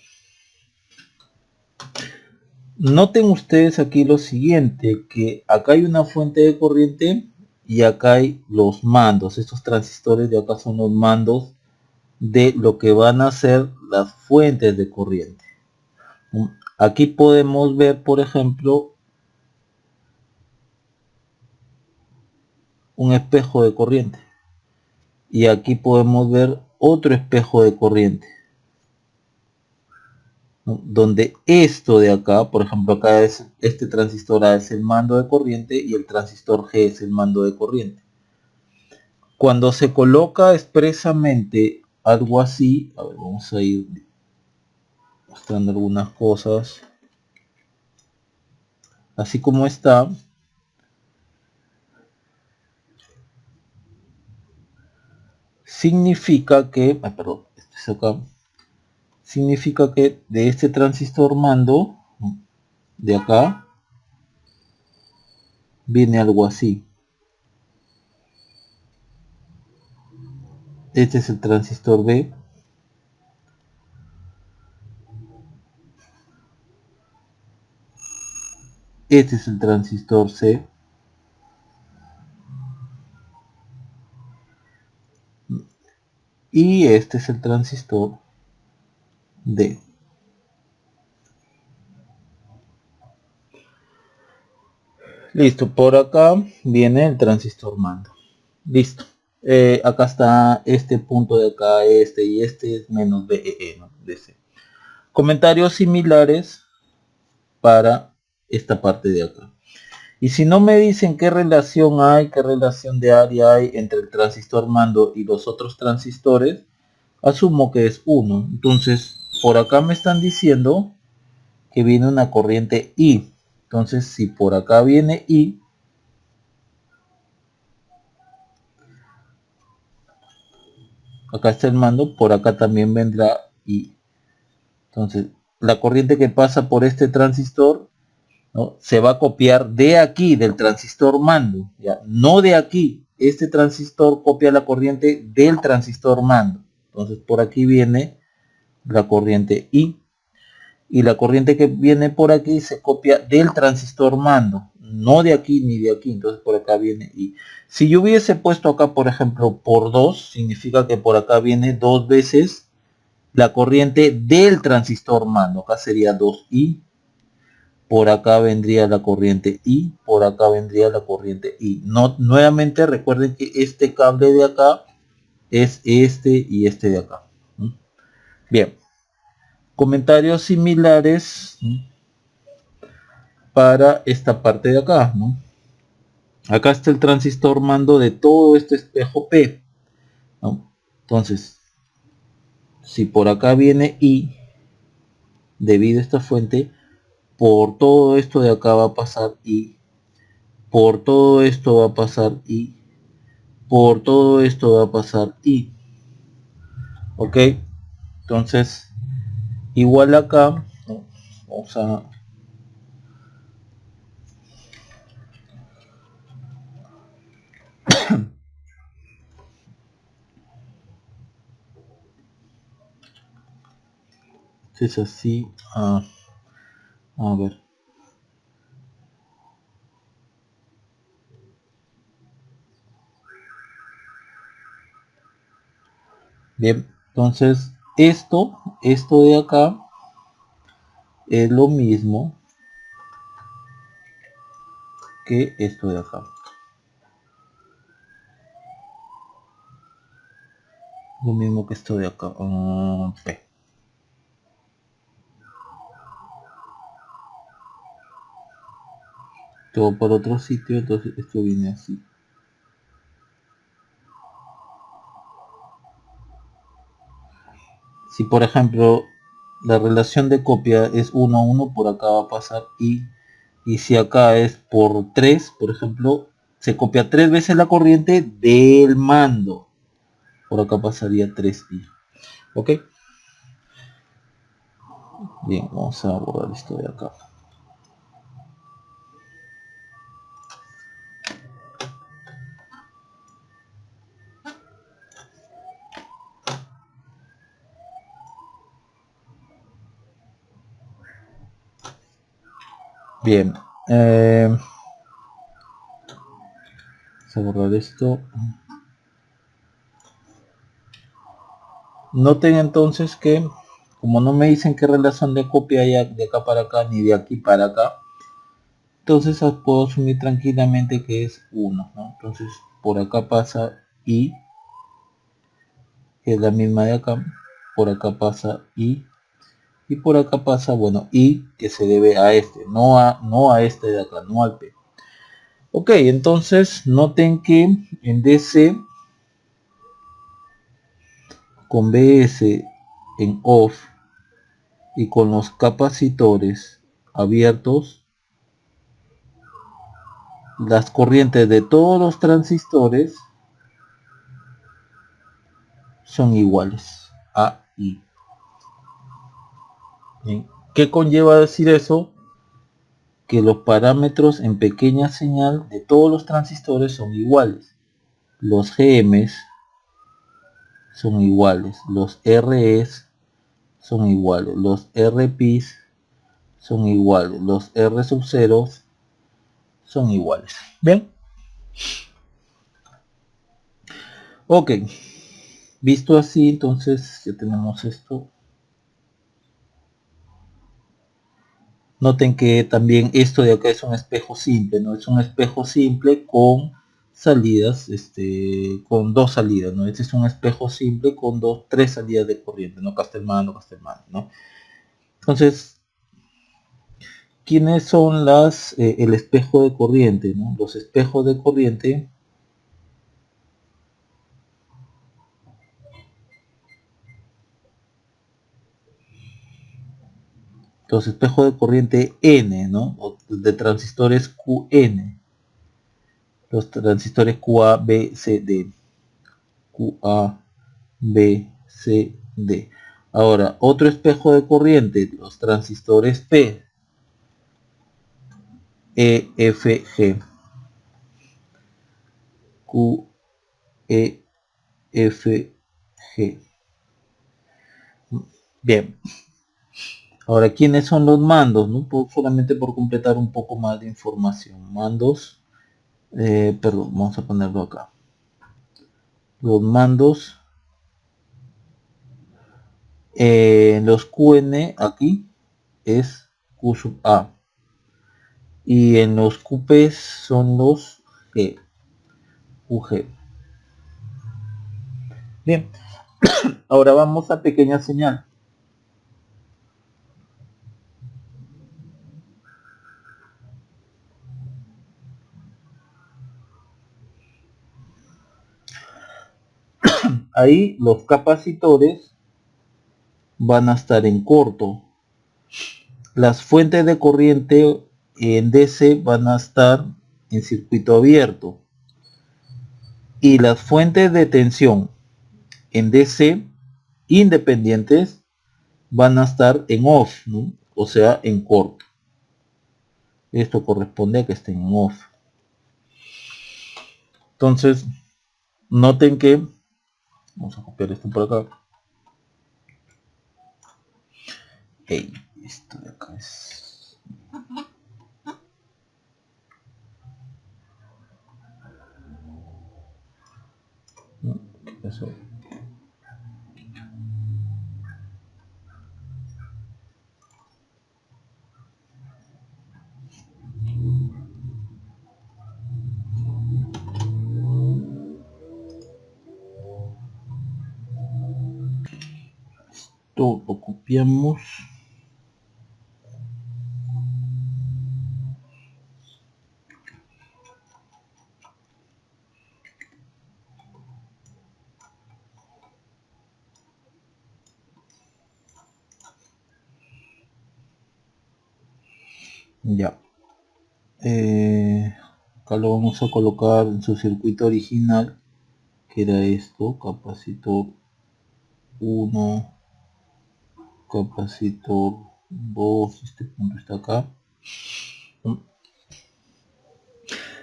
noten ustedes aquí lo siguiente, que acá hay una fuente de corriente y acá hay los mandos. Estos transistores de acá son los mandos de lo que van a ser las fuentes de corriente. Aquí podemos ver, por ejemplo, un espejo de corriente. Y aquí podemos ver otro espejo de corriente, ¿no? Donde esto de acá, por ejemplo, acá es este transistor A es el mando de corriente y el transistor G es el mando de corriente. cuando se coloca expresamente algo así, a ver, vamos a ir mostrando algunas cosas, así como está, significa que, perdón, esto es acá, significa que de este transistor mando, de acá, viene algo así. Este es el transistor B. Este es el transistor C. Y este es el transistor D. Listo, por acá viene el transistor mando. Listo. Acá está este punto de acá, este y este es menos BEE, ¿no? DC. Comentarios similares para esta parte de acá. Y si no me dicen qué relación hay, qué relación de área hay entre el transistor mando y los otros transistores, asumo que es 1. Entonces, por acá me están diciendo que viene una corriente I. Entonces, si por acá viene I, acá está el mando, por acá también vendrá I. Entonces, la corriente que pasa por este transistor, ¿no?, se va a copiar de aquí, del transistor mando, ¿ya? No de aquí. Este transistor copia la corriente del transistor mando. Entonces, por aquí viene la corriente I. Y la corriente que viene por aquí se copia del transistor mando, no de aquí ni de aquí. Entonces por acá viene I. Si yo hubiese puesto acá, por ejemplo, por 2, significa que por acá viene 2 veces la corriente del transistor mando. Acá sería 2I. Por acá vendría la corriente I. Por acá vendría la corriente I. No, nuevamente recuerden que este cable de acá es este y este de acá. Bien. Comentarios similares para esta parte de acá, ¿no? Acá está el transistor mando de todo este espejo P, ¿no? Entonces, si por acá viene I, debido a esta fuente, por todo esto de acá va a pasar I, por todo esto va a pasar I, por todo esto va a pasar I. ¿Ok? Entonces, igual acá, ¿no?, vamos a... es así, a ver. Bien, entonces esto de acá es lo mismo que esto de acá. Lo mismo que esto de acá. P. Todo por otro sitio, entonces esto viene así. Si por ejemplo la relación de copia es 1 a 1, por acá va a pasar I. Y si acá es por 3, por ejemplo, se copia 3 veces la corriente del mando. Por acá pasaría 3I. ¿Ok? Bien, vamos a borrar esto de acá. Bien. Vamos a borrar esto. Noten entonces que, como no me dicen qué relación de copia hay de acá para acá ni de aquí para acá, entonces puedo asumir tranquilamente que es 1, ¿no? Entonces por acá pasa I, que es la misma de acá, por acá pasa I, y por acá pasa, bueno, I, que se debe a este, no a este de acá, no al P. Ok, entonces noten que en DC con BS en off y con los capacitores abiertos, las corrientes de todos los transistores son iguales a I. Bien. ¿Qué conlleva decir eso? Que los parámetros en pequeña señal de todos los transistores son iguales. Los GMs son iguales, los REs son iguales, los RPs son iguales, los R sub 0 son iguales. Bien. Ok. Visto así, entonces ya tenemos esto. Noten que también esto de acá es un espejo simple, ¿no? Es un espejo simple con salidas, con dos salidas, ¿no? Este es un espejo simple con tres salidas de corriente, ¿no? Castellman, ¿no? Entonces, ¿quiénes son el espejo de corriente, ¿no? Los espejos de corriente N, ¿no? O de transistores QN. Los transistores QA, B, C, D. QA, B, C, D. Ahora, otro espejo de corriente, los transistores P, E, F, G. Q, E, F, G. Bien. Ahora, ¿quiénes son los mandos? ¿No? Solamente por completar un poco más de información. Mandos, perdón, vamos a ponerlo acá. Los mandos, los QN aquí es Q sub A. Y en los QPs son los G, UG. Bien, ahora vamos a pequeña señal. Ahí los capacitores van a estar en corto. Las fuentes de corriente en DC van a estar en circuito abierto. Y las fuentes de tensión en DC independientes van a estar en off, ¿no? O sea, en corto. Esto corresponde a que estén en off. Entonces, noten que vamos a copiar esto por acá. Hey, esto de acá es... ¿Qué pasó? Esto lo copiamos. Ya. Acá lo vamos a colocar en su circuito original, que era esto, capacitor 1, capacitor 2, este punto está acá.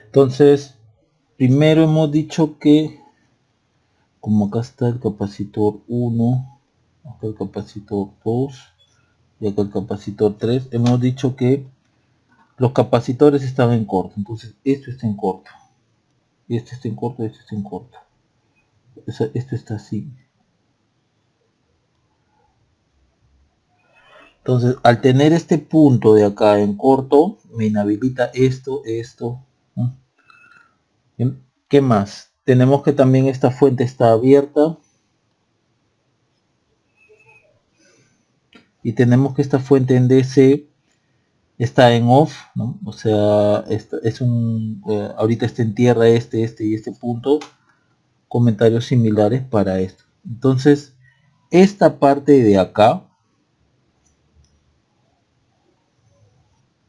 Entonces, primero hemos dicho que, como acá está el capacitor 1, acá el capacitor 2 y acá el capacitor 3, hemos dicho que los capacitores estaban en corto. Entonces, esto está en corto. Y este está en corto, y este está en corto. Esto está así. Entonces, al tener este punto de acá en corto, me inhabilita esto. ¿No? Bien. ¿Qué más? Tenemos que también esta fuente está abierta. Y tenemos que esta fuente en DC está en off, ¿no? O sea, es ahorita está en tierra este y este punto. Comentarios similares para esto. Entonces, esta parte de acá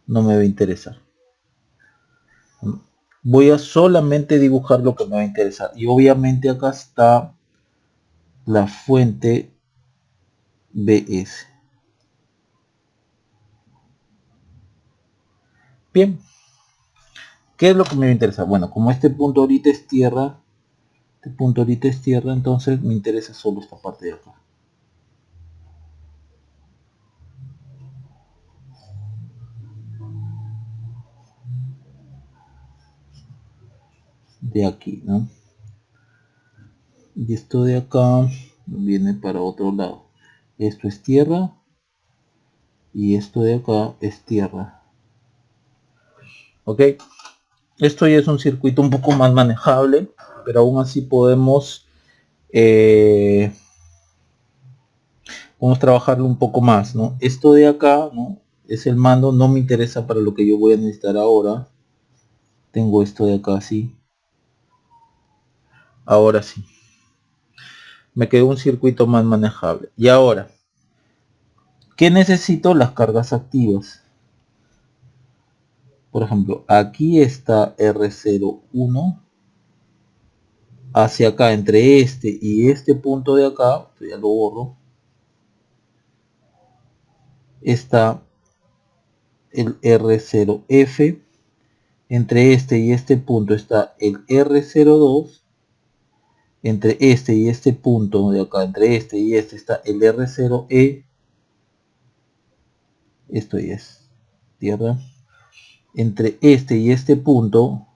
no me va a interesar. Voy a solamente dibujar lo que me va a interesar. Y obviamente acá está la fuente BS. Bien. ¿Qué es lo que me va a interesar? Bueno, como este punto ahorita es tierra, entonces me interesa solo esta parte de acá. De aquí, ¿no? Y esto de acá viene para otro lado. Esto es tierra y esto de acá es tierra. Ok, esto ya es un circuito un poco más manejable, pero aún así podemos trabajarlo un poco más, ¿no? Esto de acá, ¿no? Es el mando, no me interesa para lo que yo voy a necesitar ahora. Tengo esto de acá así. Ahora sí. Me quedó un circuito más manejable. Y ahora, ¿qué necesito? Las cargas activas. Por ejemplo, aquí está R01. Hacia acá, entre este y este punto de acá, ya lo borro, está el R0F. Entre este y este punto está el R02. Entre este y este punto de acá, entre este y este está el R0E. Esto ya es tierra. Entre este y este punto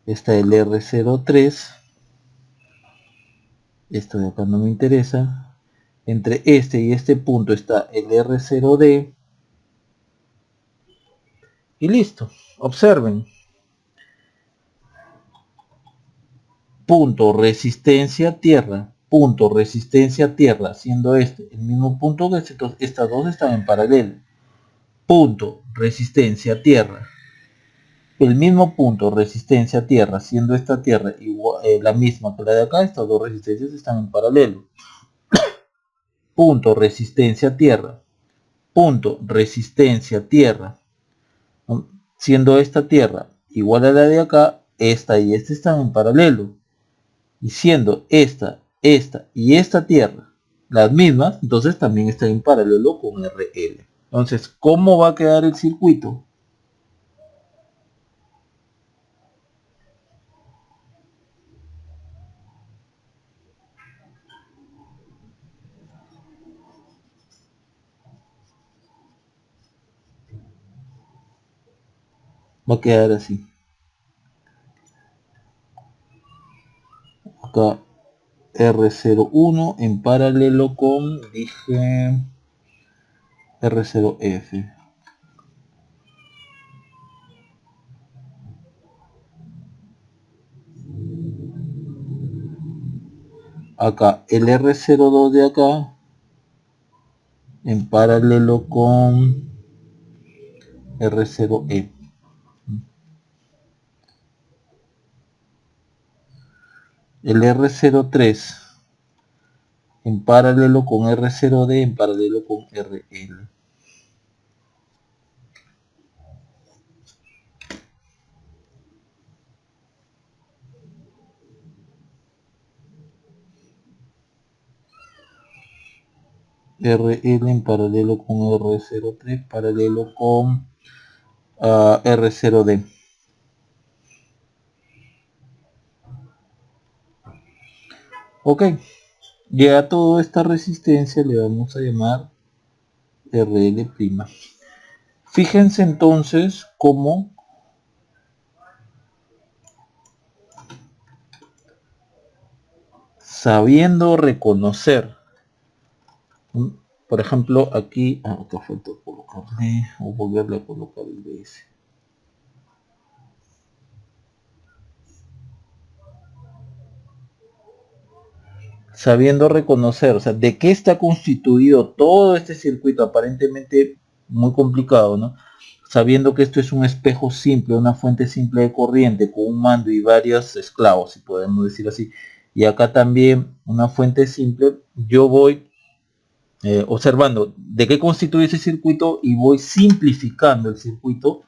está el R03. Esto de acá no me interesa. Entre este y este punto está el R0D. Y listo. Observen. Punto resistencia tierra. Punto resistencia tierra. Siendo este el mismo punto que estas dos están en paralelo. Punto resistencia tierra. El mismo punto resistencia tierra. Siendo esta tierra igual, la misma que la de acá. Estas dos resistencias están en paralelo. Punto resistencia tierra. Punto resistencia tierra. Siendo esta tierra igual a la de acá, esta y esta están en paralelo. Y siendo esta y esta tierra las mismas, entonces también están en paralelo con RL. Entonces, ¿cómo va a quedar el circuito? Va a quedar así. Acá R01 en paralelo con, dije, R0F. Acá el R02 de acá en paralelo con R0E. El R03 en paralelo con R0D en paralelo con RL. RL en paralelo con R03 paralelo con R0D. Ok, ya toda esta resistencia le vamos a llamar RL'. Fíjense entonces cómo sabiendo reconocer, por ejemplo aquí, acá falta colocarle o volverle a colocar el BS. Sabiendo reconocer, o sea, de qué está constituido todo este circuito aparentemente muy complicado, ¿no? Sabiendo que esto es un espejo simple, una fuente simple de corriente con un mando y varios esclavos, si podemos decir así. Y acá también una fuente simple, yo voy observando de qué constituye ese circuito y voy simplificando el circuito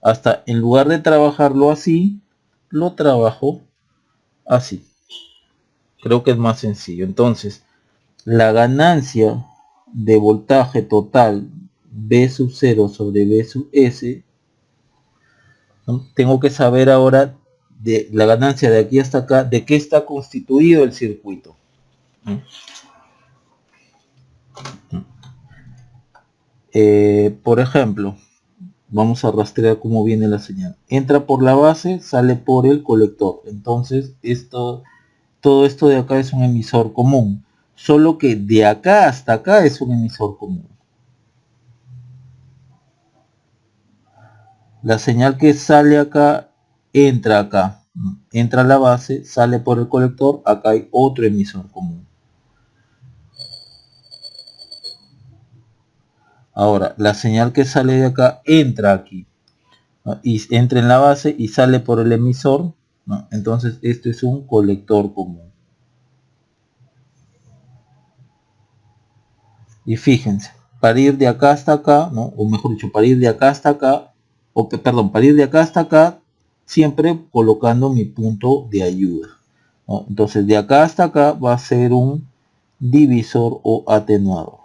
hasta, en lugar de trabajarlo así, lo trabajo así. Creo que es más sencillo. Entonces, la ganancia de voltaje total V sub 0 sobre V sub S, ¿no? Tengo que saber ahora de la ganancia de aquí hasta acá, de qué está constituido el circuito. Por ejemplo, vamos a rastrear cómo viene la señal. Entra por la base, sale por el colector. Entonces, todo esto de acá es un emisor común. Solo que de acá hasta acá es un emisor común. La señal que sale acá, entra acá. Entra a la base, sale por el colector, acá hay otro emisor común. Ahora, la señal que sale de acá, entra aquí. ¿No? Y entra en la base y sale por el emisor, ¿no? Entonces esto es un colector común. Y fíjense, para ir de acá hasta acá, ¿no? O mejor dicho, para ir de acá hasta acá, para ir de acá hasta acá, siempre colocando mi punto de ayuda, ¿no? Entonces de acá hasta acá va a ser un divisor o atenuador.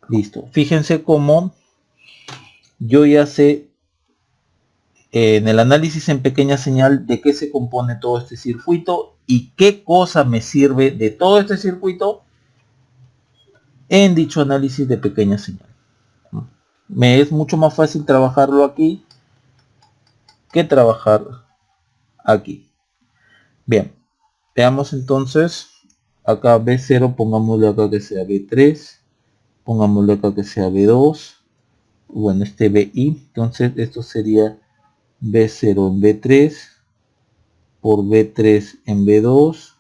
Listo. Fíjense cómo yo ya sé en el análisis en pequeña señal de qué se compone todo este circuito y qué cosa me sirve de todo este circuito en dicho análisis de pequeña señal. Me es mucho más fácil trabajarlo aquí que trabajar aquí. Bien, veamos entonces. Acá B0, pongámosle acá que sea B3, pongámosle acá que sea B2, bueno, este BI, entonces esto sería B0 en B3, por B3 en B2,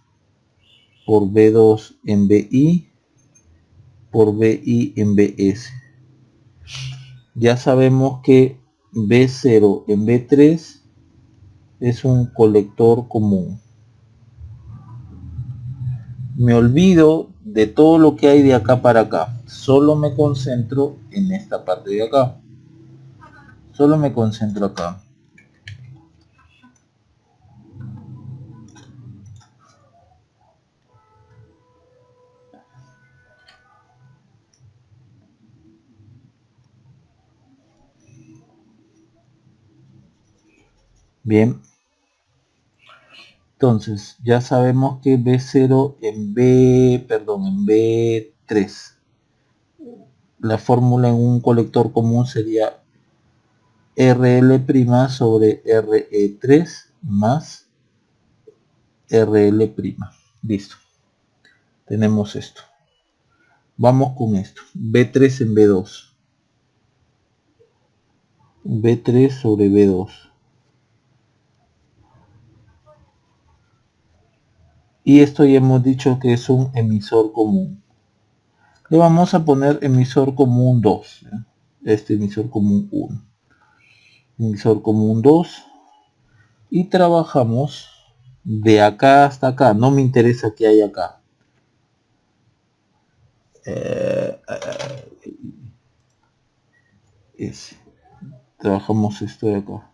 por B2 en BI, por BI en BS. Ya sabemos que B0 en B3 es un colector común. Me olvido de todo lo que hay de acá para acá. Solo me concentro en esta parte de acá. Solo me concentro acá. Bien. Entonces, ya sabemos que B0 en en B3. La fórmula en un colector común sería RL' sobre RE3 más RL'. Listo. Tenemos esto. Vamos con esto. B3 en B2. B3 sobre B2. Y esto ya hemos dicho que es un emisor común. Le vamos a poner emisor común 2. Este emisor común 1. Emisor común 2. Y trabajamos de acá hasta acá. No me interesa qué hay acá. Trabajamos esto de acá.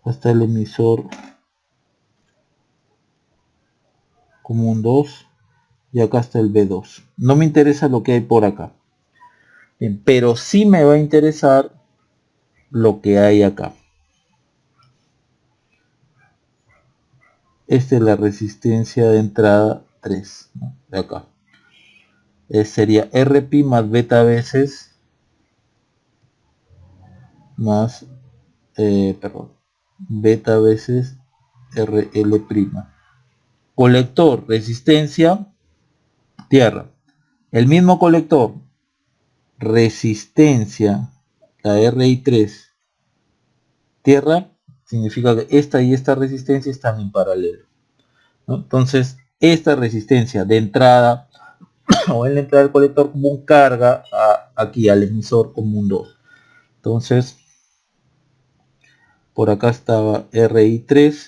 Hasta el emisor común 2 y acá está el B2. No me interesa lo que hay por acá. Bien, pero sí me va a interesar lo que hay acá. Esta es la resistencia de entrada 3, ¿no? De acá. Sería Rp más beta veces más beta veces RL'. Colector, resistencia, tierra. El mismo colector, resistencia, la RI3, tierra, significa que esta y esta resistencia están en paralelo, ¿no? Entonces, esta resistencia de entrada o en la entrada del colector común carga aquí al emisor común 2. Entonces, por acá estaba RI3.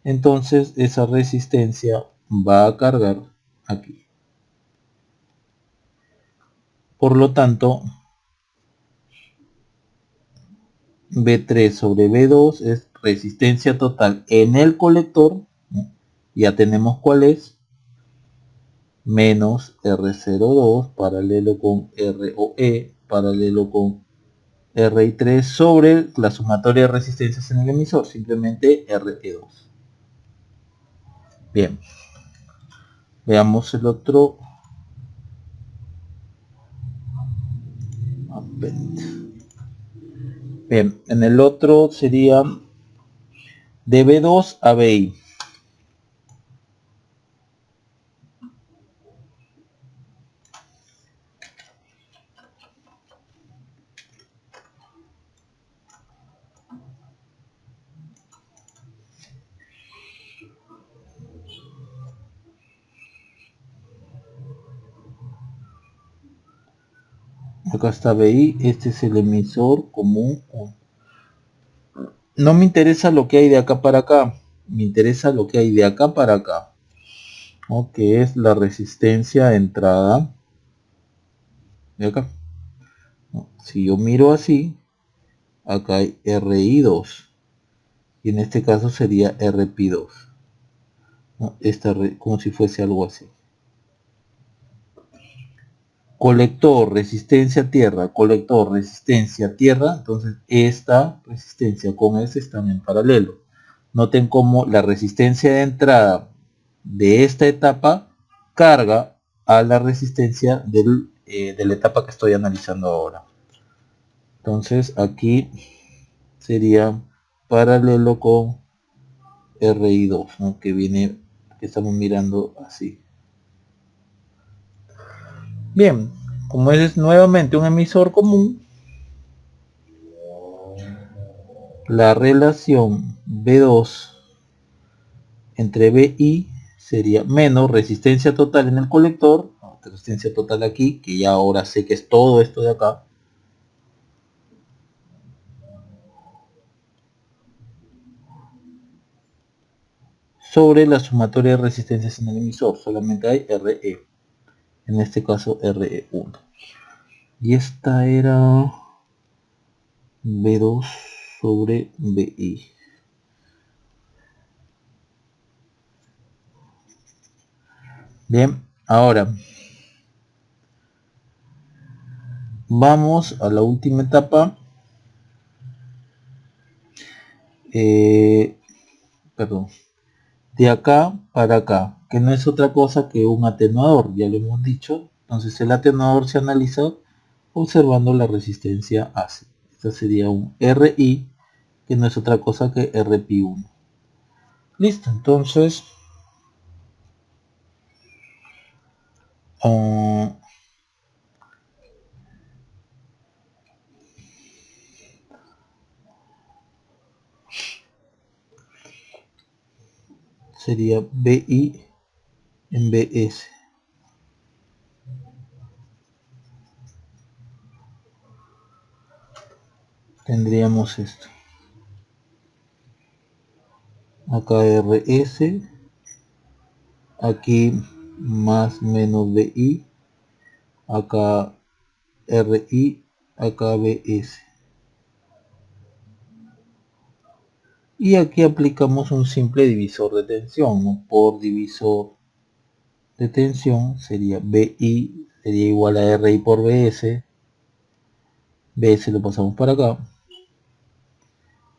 Entonces, esa resistencia va a cargar aquí. Por lo tanto, B3 sobre B2 es resistencia total en el colector, ¿no? Ya tenemos cuál es, menos R02 paralelo con ROE paralelo con RI3 sobre la sumatoria de resistencias en el emisor, simplemente RE2. Bien, veamos el otro. Bien, en el otro sería de B2 a BI. Acá está BI, este es el emisor común. No me interesa lo que hay de acá para acá, me interesa lo que hay de acá para acá, ¿no? Que es la resistencia de entrada de acá, ¿no? Si yo miro así, acá hay RI2 y en este caso sería RP2, ¿no? Como si fuese algo así. Colector, resistencia tierra, colector, resistencia tierra. Entonces esta resistencia con esta están en paralelo. Noten cómo la resistencia de entrada de esta etapa carga a la resistencia de la etapa que estoy analizando ahora. Entonces aquí sería paralelo con RI2, ¿no? Que estamos mirando así. Bien, como es nuevamente un emisor común, la relación B2 entre BI sería menos resistencia total en el colector, resistencia total aquí, que ya ahora sé que es todo esto de acá, sobre la sumatoria de resistencias en el emisor. Solamente hay RE, en este caso RE1. Y esta era B2 sobre BI. Bien, ahora vamos a la última etapa. Perdón, de acá para acá, que no es otra cosa que un atenuador, ya lo hemos dicho. Entonces el atenuador se analiza observando la resistencia AC. Este sería un RI, que no es otra cosa que RP1. Listo, entonces sería BI en BS. Tendríamos esto. Acá RS, aquí más menos BI, acá RI, acá BS. Y aquí aplicamos un simple divisor de tensión, ¿no? Por divisor de tensión sería BI sería igual a RI por BS. BS lo pasamos para acá.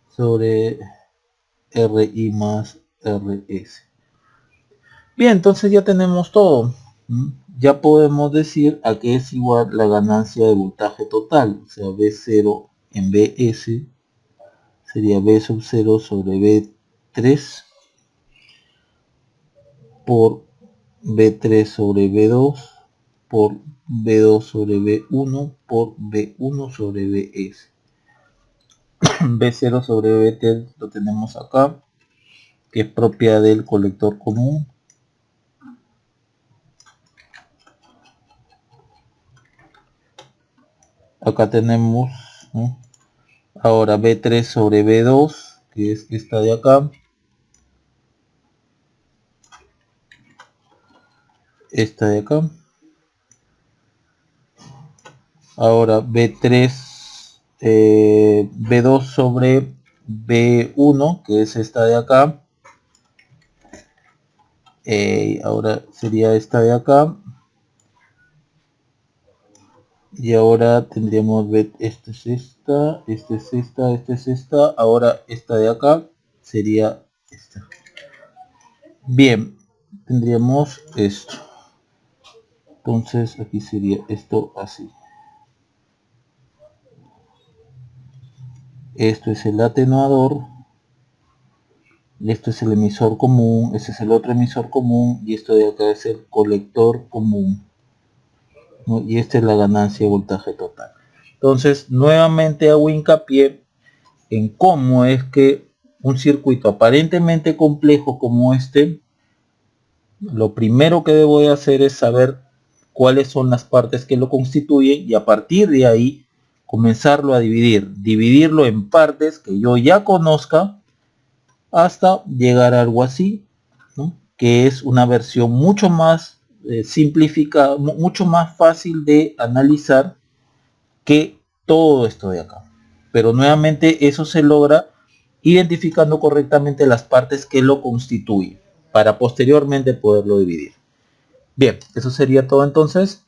Sobre RI más RS. Bien, entonces ya tenemos todo. Ya podemos decir a qué es igual la ganancia de voltaje total. O sea, B0 en BS sería B sub 0 sobre B3 por B3 sobre B2 por B2 sobre B1 por B1 sobre BS. B0 sobre BT lo tenemos acá, que es propia del colector común. Acá tenemos, ¿no? Ahora B3 sobre B2, que es esta de acá. Esta de acá. Ahora B3, B2 sobre B1, que es esta de acá. Ahora sería esta de acá. Y ahora tendríamos esta es esta, esta es esta, esta es esta. Ahora esta de acá sería esta. Bien, tendríamos esto. Entonces aquí sería esto así. Esto es el atenuador. Esto es el emisor común. Este es el otro emisor común. Y esto de acá es el colector común, ¿no? Y esta es la ganancia de voltaje total. Entonces nuevamente hago hincapié en cómo es que un circuito aparentemente complejo como este, lo primero que debo de hacer es saber cuáles son las partes que lo constituyen y a partir de ahí comenzarlo a dividirlo en partes que yo ya conozca hasta llegar a algo así, ¿no? Que es una versión mucho más simplificada, mucho más fácil de analizar que todo esto de acá. Pero nuevamente eso se logra identificando correctamente las partes que lo constituyen para posteriormente poderlo dividir. Bien, eso sería todo entonces.